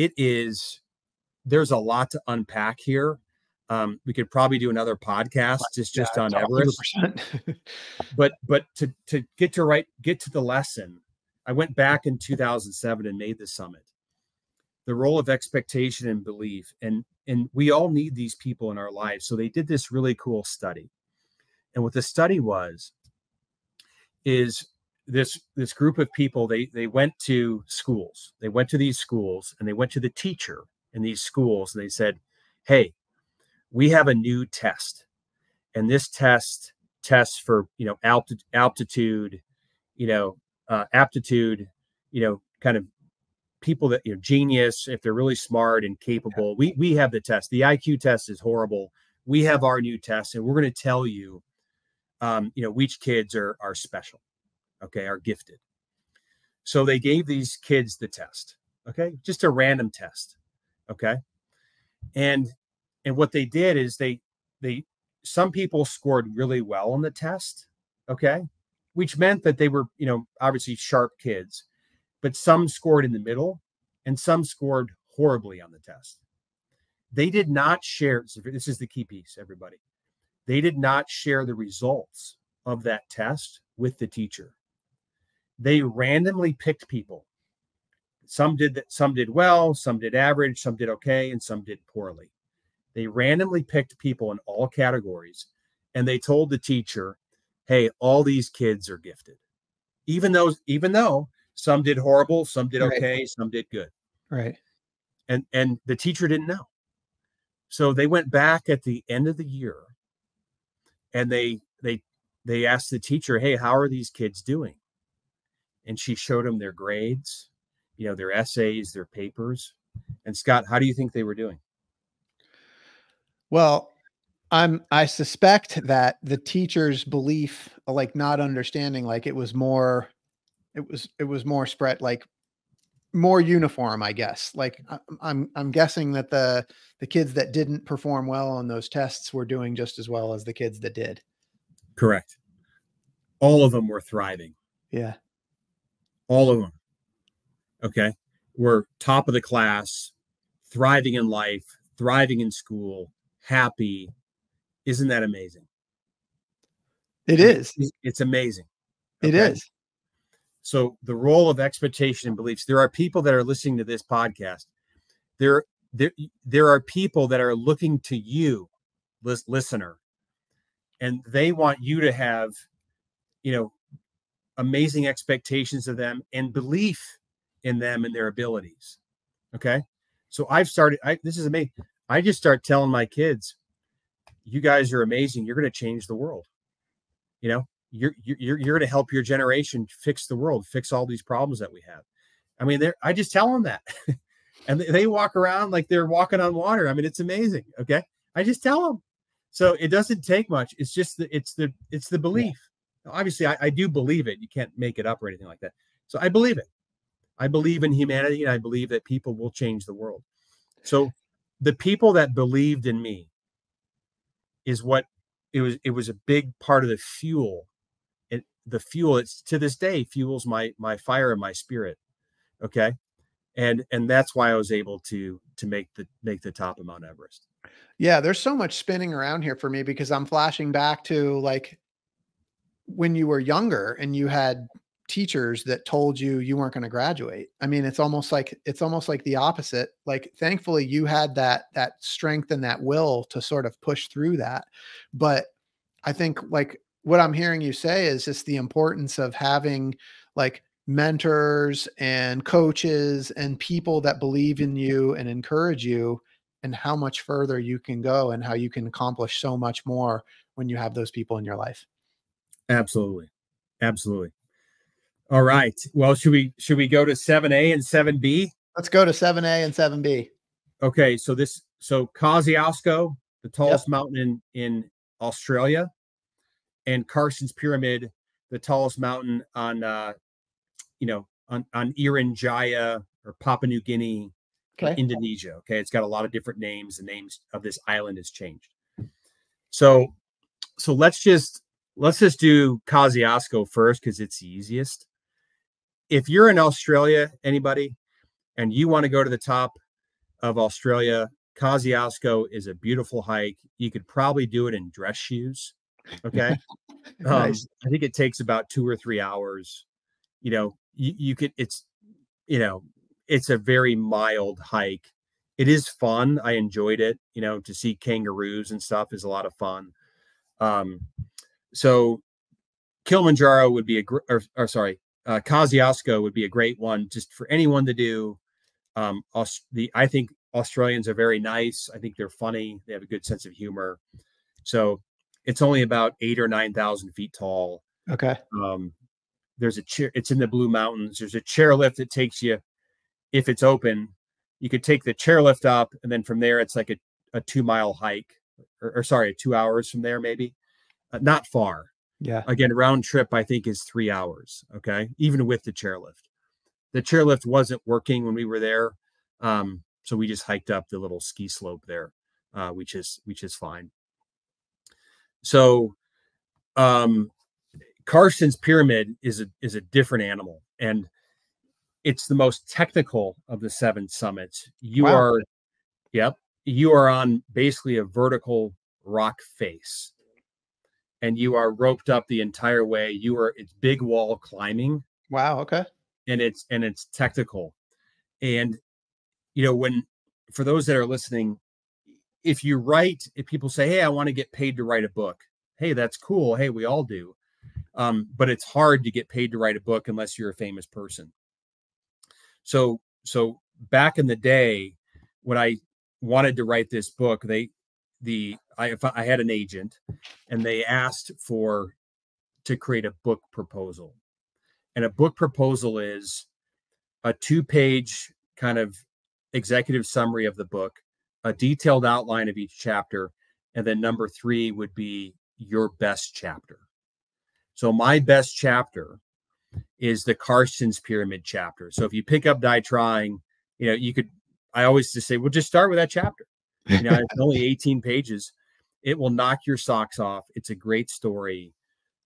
there's a lot to unpack here. We could probably do another podcast just on Everest. 100%. But to get to the lesson, I went back in 2007 and made the summit. The role of expectation and belief, and we all need these people in our lives. So they did this really cool study, and what the study is this group of people. They went to schools. They went to these schools, and they went to the teacher in these schools, and they said, "Hey, we have a new test, and this test tests for altitude, aptitude, kind of people that genius, if they're really smart and capable. We have the test. The IQ test is horrible. We have our new test, and we're going to tell you, which kids are special, okay, are gifted." So they gave these kids the test, okay, just a random test, okay, and what they did is some people scored really well on the test, okay, which meant that they were obviously sharp kids. But some scored in the middle and some scored horribly on the test. They did not share. This is the key piece, everybody. They did not share the results of that test with the teacher. They randomly picked people. Some did well, some did average, some did okay, and some did poorly. They randomly picked people in all categories, and they told the teacher, "Hey, all these kids are gifted." Even though some did horrible, some did okay, some did good. Right. And the teacher didn't know. So they went back at the end of the year and they asked the teacher, "Hey, how are these kids doing?" And she showed them their grades, their essays, their papers. And Scott, how do you think they were doing? Well, I suspect that the teacher's belief, like not understanding, like it was more spread, like more uniform, I guess. Like I'm guessing that the kids that didn't perform well on those tests were doing just as well as the kids that did. Correct. All of them were thriving. Yeah. All of them. Okay. Were top of the class, thriving in life, thriving in school, happy. Isn't that amazing? It is. It's amazing. Okay? It is. So the role of expectation and beliefs, there are people that are listening to this podcast. There are people that are looking to you, listener, and they want you to have, amazing expectations of them and belief in them and their abilities. Okay. So this is amazing. I just start telling my kids, "You guys are amazing. You're going to change the world. You're going to help your generation fix the world, fix all these problems that we have." I mean, I just tell them that, and they walk around like they're walking on water. I mean, it's amazing. Okay, I just tell them. So it doesn't take much. It's just it's the belief. Yeah. Obviously, I do believe it. You can't make it up or anything like that. So I believe it. I believe in humanity, and I believe that people will change the world. So the people that believed in me is what it was a big part of the fuel. It's to this day fuels my fire and my spirit. Okay. And that's why I was able to make the top of Mount Everest. Yeah. There's so much spinning around here for me because I'm flashing back to like when you were younger and you had teachers that told you weren't going to graduate. I mean, it's almost like the opposite. Like, thankfully you had that strength and that will to sort of push through that. But I think like what I'm hearing you say is just the importance of having like mentors and coaches and people that believe in you and encourage you, and how much further you can go and how you can accomplish so much more when you have those people in your life. Absolutely. Absolutely. All right. Well, should we go to 7A and 7B? Let's go to 7A and 7B. Okay. So Kosciuszko, the tallest mountain in Australia, and Carson's Pyramid, the tallest mountain on Irian Jaya or Papua New Guinea, Indonesia. Okay. It's got a lot of different names. The names of this island has changed. So let's just do Kosciuszko first because it's the easiest. If you're in Australia, anybody, and you want to go to the top of Australia, Kosciuszko is a beautiful hike. You could probably do it in dress shoes. Okay. Nice. I think it takes about 2 or 3 hours. You could, it's a very mild hike. It is fun. I enjoyed it. To see kangaroos and stuff is a lot of fun. So Kilimanjaro would be Kosciuszko would be a great one just for anyone to do. I think Australians are very nice. I think they're funny. They have a good sense of humor. So it's only about 8,000 or 9,000 feet tall. Okay. There's a chair. It's in the Blue Mountains. There's a chairlift that takes you, if it's open, you could take the chairlift up, and then from there it's like a 2-mile hike, or 2 hours from there, maybe. Not far. Yeah. Again, round trip I think is 3 hours. Okay, even with the chairlift. The chairlift wasn't working when we were there, so we just hiked up the little ski slope there, which is fine. So, Karsten's pyramid is a different animal, and it's the most technical of the 7 summits. You are on basically a vertical rock face, and you are roped up the entire way. It's big wall climbing. Wow. Okay. And it's technical. And, for those that are listening, if people say, hey, I want to get paid to write a book. Hey, that's cool. Hey, we all do. But it's hard to get paid to write a book unless you're a famous person. So back in the day, when I wanted to write this book, I had an agent, and they asked to create a book proposal. And a book proposal is a 2-page kind of executive summary of the book, a detailed outline of each chapter, and then number 3 would be your best chapter. So my best chapter is the Karsten's Pyramid chapter. So if you pick up Die Trying, I always just say, well, just start with that chapter. It's only 18 pages. It will knock your socks off. It's a great story.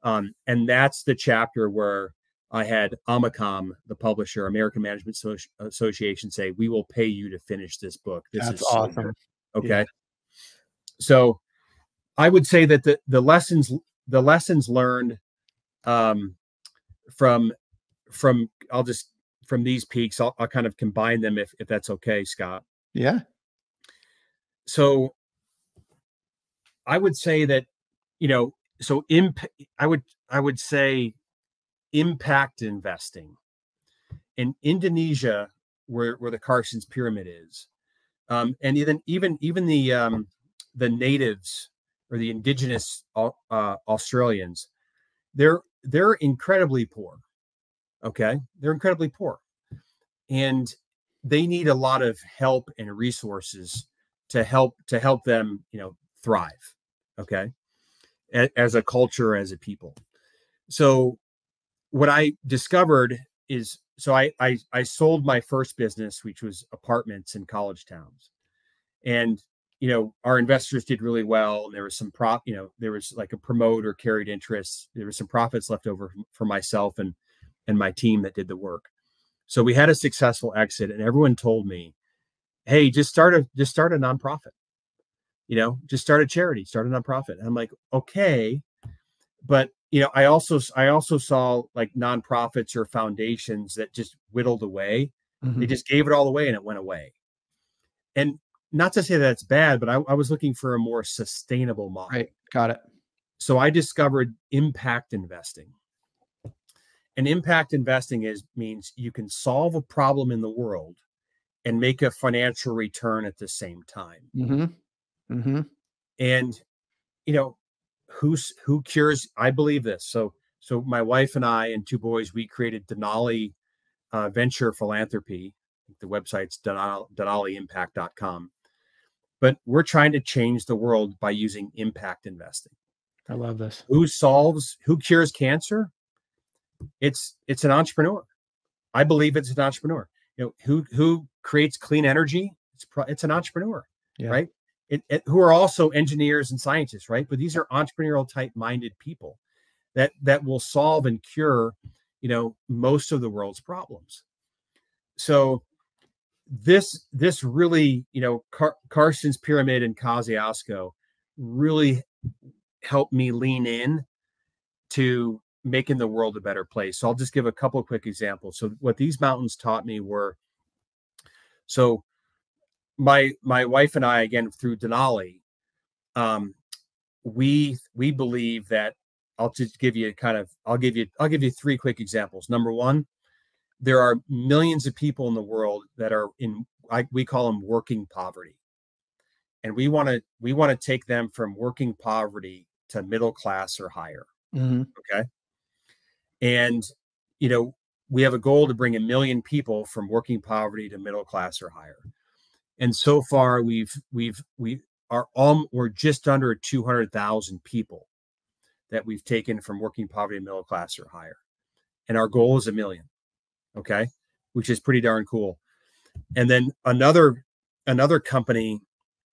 And that's the chapter where I had Amacom, the publisher, American Management Association, say, we will pay you to finish this book. This is awesome. Okay. Yeah. So I would say that the lessons learned from these peaks, I'll kind of combine them if that's okay, Scott. Yeah. So I would say that, I would say impact investing in Indonesia, where the Karsten's Pyramid is, and even the natives or the indigenous Australians, they're incredibly poor. Okay, they're incredibly poor, and they need a lot of help and resources to help them, thrive. Okay, as a culture, as a people. So what I discovered is, I sold my first business, which was apartments in college towns, and our investors did really well, and there was some there was like a promote or carried interest. There was some profits left over for myself and my team that did the work. So we had a successful exit, and everyone told me, hey, just start a nonprofit, just start a charity, start a nonprofit. And I'm like, okay, but I also saw like nonprofits or foundations that just whittled away. Mm-hmm. They just gave it all away and it went away. And not to say that's bad, but I was looking for a more sustainable model. Right. Got it. So I discovered impact investing. And impact investing means you can solve a problem in the world and make a financial return at the same time. Mm-hmm. Mm-hmm. And, who cures? I believe this. So my wife and I and 2 boys, we created Denali Venture Philanthropy. The website's denaliimpact.com. But we're trying to change the world by using impact investing. I love this. Who cures cancer? It's an entrepreneur. I believe it's an entrepreneur. Who creates clean energy? It's an entrepreneur, yeah. Right? Who are also engineers and scientists, right? But these are entrepreneurial type-minded people that will solve and cure, most of the world's problems. So this really, Carson's Pyramid and Kosciuszko really helped me lean in to making the world a better place. So I'll just give a couple of quick examples. So what these mountains taught me were, so my wife and I, again, through Denali, we believe that, I'll give you 3 quick examples. Number one, there are millions of people in the world that are we call them working poverty. And we want to take them from working poverty to middle class or higher. Mm-hmm. Okay. And, we have a goal to bring 1 million people from working poverty to middle class or higher. And so far we're just under 200,000 people that we've taken from working poverty to middle class or higher. And our goal is 1 million. Okay. Which is pretty darn cool. And then another company,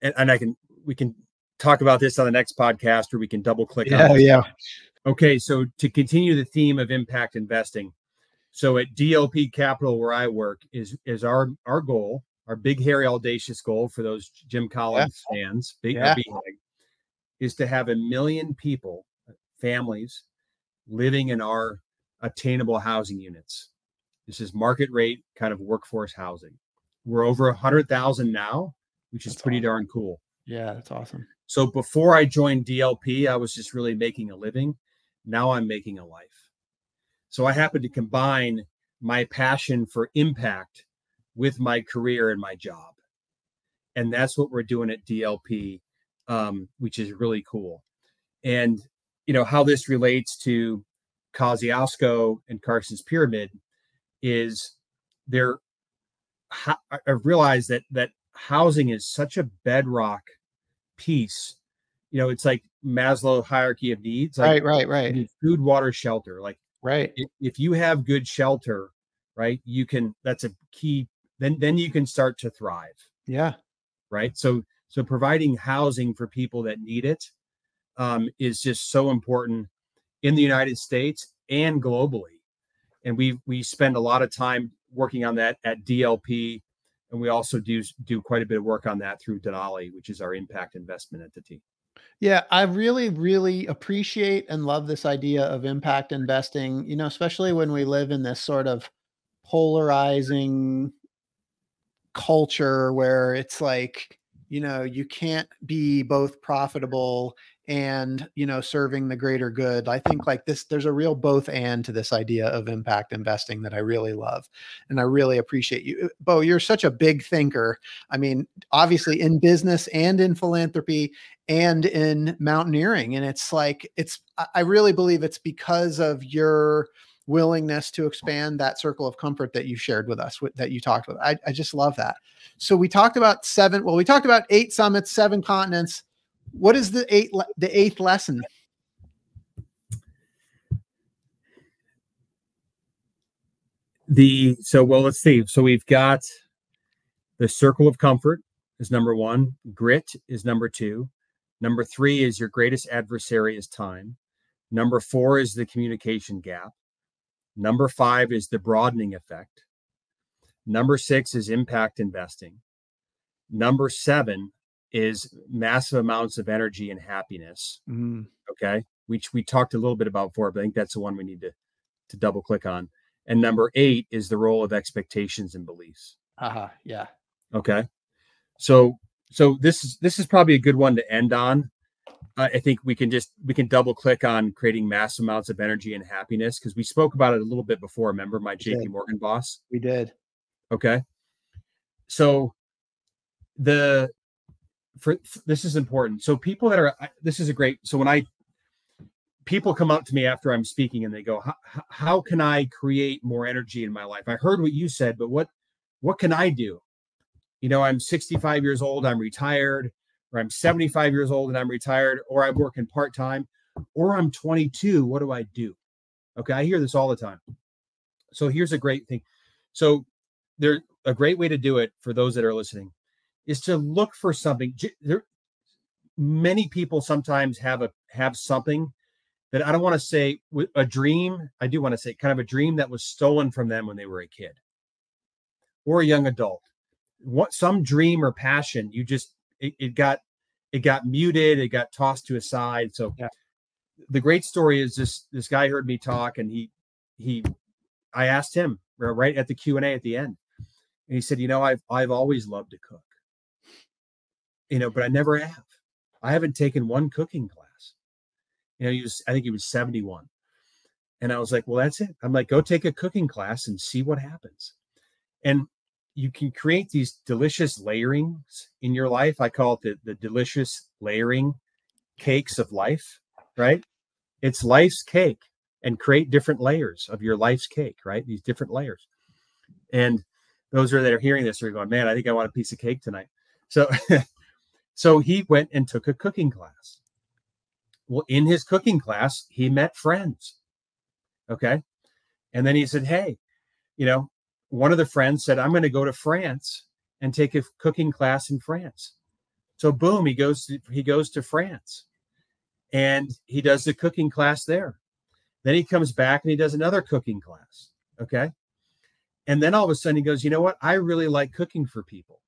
and we can talk about this on the next podcast, or we can double click on this. Yeah. Okay. So to continue the theme of impact investing. So at DLP Capital, where I work, is our goal, our big, hairy, audacious goal for those Jim Collins fans, big head, is to have 1 million people, families, living in our attainable housing units. This is market rate kind of workforce housing. We're over 100,000 now, which is pretty darn cool. Yeah, that's awesome. So before I joined DLP, I was just really making a living. Now I'm making a life. So I happen to combine my passion for impact with my career and my job. And that's what we're doing at DLP, which is really cool. And, how this relates to Kosciuszko and Carson's Pyramid is I realized that housing is such a bedrock piece. It's like Maslow hierarchy of needs. Like, right. You need food, water, shelter. Like, right. If you have good shelter, right, that's a key. Then you can start to thrive. Yeah. Right. So providing housing for people that need it is just so important in the United States and globally. And we spend a lot of time working on that at DLP. And we also do quite a bit of work on that through Denali, which is our impact investment entity. Yeah, I really, really appreciate and love this idea of impact investing, especially when we live in this sort of polarizing culture where it's like, you can't be both profitable and, serving the greater good. I think like this, there's a real both and to this idea of impact investing that I really love. And I really appreciate you. Bo, you're such a big thinker. I mean, obviously in business and in philanthropy and in mountaineering. And it's like, I really believe it's because of your willingness to expand that circle of comfort that you shared with us, that you talked with. I just love that. So we talked about 8 summits, 7 continents. What is the eighth lesson? Let's see. So we've got the circle of comfort is number 1. Grit is number 2. Number 3 is your greatest adversary is time. Number 4 is the communication gap. Number 5 is the broadening effect. Number 6 is impact investing. Number 7 is massive amounts of energy and happiness. Mm. Okay. Which we talked a little bit about before, but I think that's the one we need to double click on. And number 8 is the role of expectations and beliefs. Yeah. Okay. So this is probably a good one to end on. I think we can double click on creating massive amounts of energy and happiness, because we spoke about it a little bit before. Remember my JP Morgan boss? We did. Okay. So this is important. So people when people come up to me after I'm speaking and they go, how can I create more energy in my life? I heard what you said, but what can I do? I'm 65 years old, I'm retired, or I'm 75 years old and I'm retired, or I'm working part-time, or I'm 22. What do I do? Okay. I hear this all the time. So here's a great thing. So a great way to do it for those that are listening is to look for something. Many people sometimes have something that I don't want to say a dream. I do want to say kind of a dream that was stolen from them when they were a kid or a young adult. some dream or passion, it got muted, it got tossed to a side. So yeah. The great story is this guy heard me talk, and I asked him right at the Q&A at the end, and he said, I've always loved to cook, but I never have. I haven't taken one cooking class. I think he was 71. And I was like, well, that's it. I'm like, go take a cooking class and see what happens. And you can create these delicious layerings in your life. I call it the delicious layering cakes of life, right? It's life's cake, and create different layers of your life's cake, right? These different layers. And those that are hearing this are going, man, I think I want a piece of cake tonight. So, so he went and took a cooking class. Well, in his cooking class, he met friends. Okay. And then he said, hey, one of the friends said, I'm going to go to France and take a cooking class in France. So boom, he goes to France, and he does the cooking class there. Then he comes back and he does another cooking class. Okay. And then all of a sudden he goes, you know what? I really like cooking for people.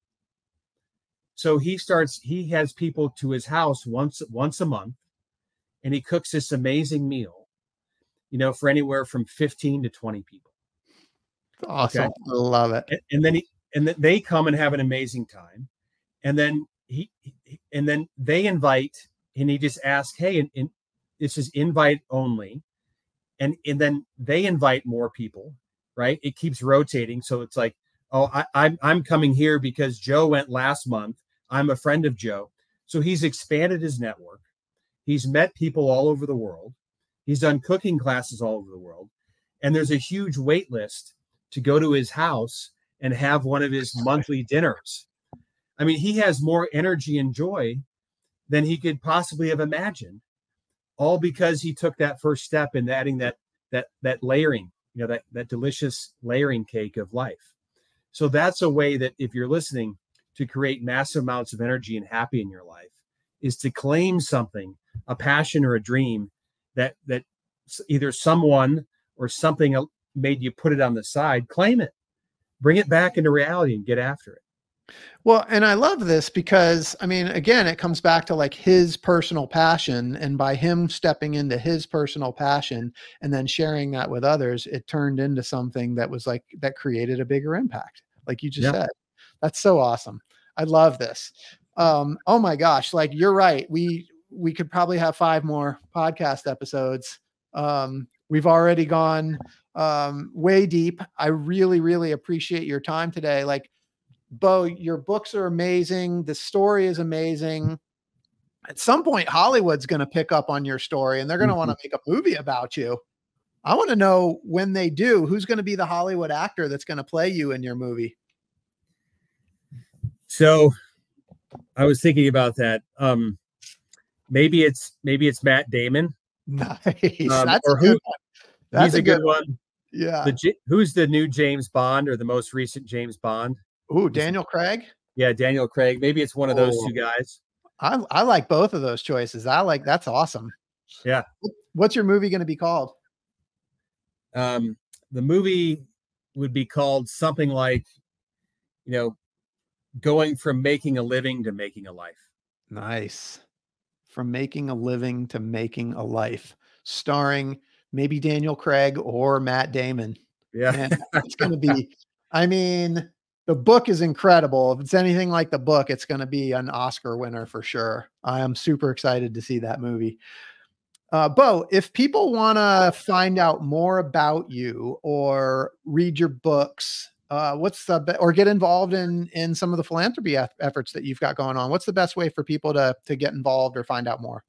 So he has people to his house once a month, and he cooks this amazing meal, for anywhere from 15 to 20 people. Awesome. Okay? I love it. And then they come and have an amazing time. And then they invite, and he just asks, hey, and this is invite only. And then they invite more people, right? It keeps rotating. So it's like, oh, I'm coming here because Joe went last month. I'm a friend of Joe. So he's expanded his network. He's met people all over the world. He's done cooking classes all over the world. And there's a huge wait list to go to his house and have one of his monthly dinners. I mean, he has more energy and joy than he could possibly have imagined, all because he took that first step in adding that layering, that delicious layering cake of life. So that's a way that, if you're listening, to create massive amounts of energy and happy in your life, is to claim something, a passion or a dream that either someone or something made you put it on the side. Claim it, bring it back into reality, and get after it. Well, and I love this because, I mean, again, it comes back to like his personal passion, and by him stepping into his personal passion and then sharing that with others, it turned into something that was like, that created a bigger impact. Like you just said, that's so awesome. I love this. Oh my gosh. Like, you're right. We could probably have 5 more podcast episodes. We've already gone way deep. I really, really appreciate your time today. Like, Bo, your books are amazing. The story is amazing. At some point, Hollywood's going to pick up on your story, and they're going to want to make a movie about you. I want to know, when they do, who's going to be the Hollywood actor that's going to play you in your movie? So I was thinking about that. Maybe it's Matt Damon. Nice. That's a good one. He's a good one. Yeah. Who's the new James Bond, or the most recent James Bond? Ooh, Daniel Craig. Yeah, Daniel Craig. Maybe it's one of those two guys. I like both of those choices. That's awesome. Yeah. What's your movie going to be called? The movie would be called something like, going from making a living to making a life. Nice. From making a living to making a life, starring maybe Daniel Craig or Matt Damon. Yeah. And it's going to be, I mean, the book is incredible. If it's anything like the book, it's going to be an Oscar winner for sure. I am super excited to see that movie. Bo, if people want to find out more about you or read your books, or get involved in some of the philanthropy efforts that you've got going on, what's the best way for people to get involved or find out more?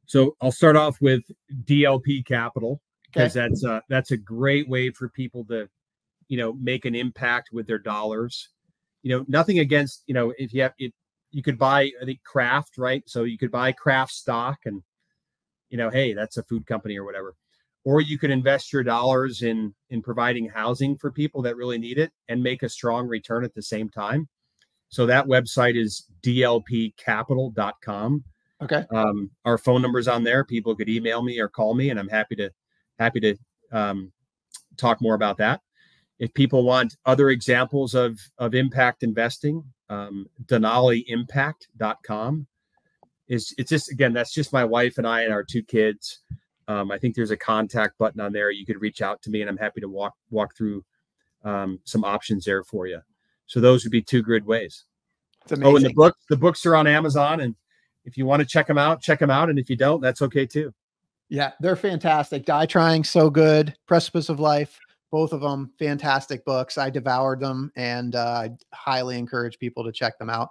So I'll start off with DLP Capital, because that's a great way for people to, make an impact with their dollars. Nothing against, if you could buy, I think, Kraft, right? So you could buy Kraft stock, and, hey, that's a food company or whatever. Or you could invest your dollars in providing housing for people that really need it and make a strong return at the same time. So that website is dlpcapital.com. Okay. Our phone number's on there. People could email me or call me, and I'm happy to talk more about that. If people want other examples of impact investing, denalyimpact.com it's just, again, that's just my wife and I and our 2 kids. I think there's a contact button on there. You could reach out to me, and I'm happy to walk through some options there for you. So those would be 2 good ways. Oh, and the books are on Amazon, and if you want to check them out. And if you don't, that's okay too. Yeah, they're fantastic. Die Trying, so good. Precipice of Life, both of them fantastic books. I devoured them, and I highly encourage people to check them out.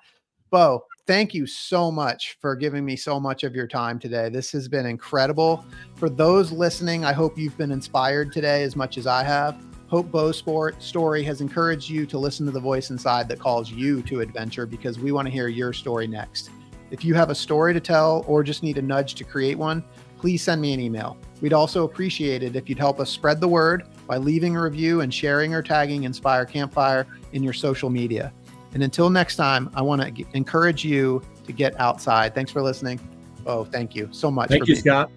Bo, thank you so much for giving me so much of your time today. This has been incredible. For those listening, I hope you've been inspired today as much as I have. Hope Bo's story has encouraged you to listen to the voice inside that calls you to adventure, because we want to hear your story next. If you have a story to tell or just need a nudge to create one, please send me an email. We'd also appreciate it if you'd help us spread the word by leaving a review and sharing or tagging Inspire Campfire in your social media. And until next time, I want to encourage you to get outside. Thanks for listening. Bo, thank you so much. Thank you, Scott.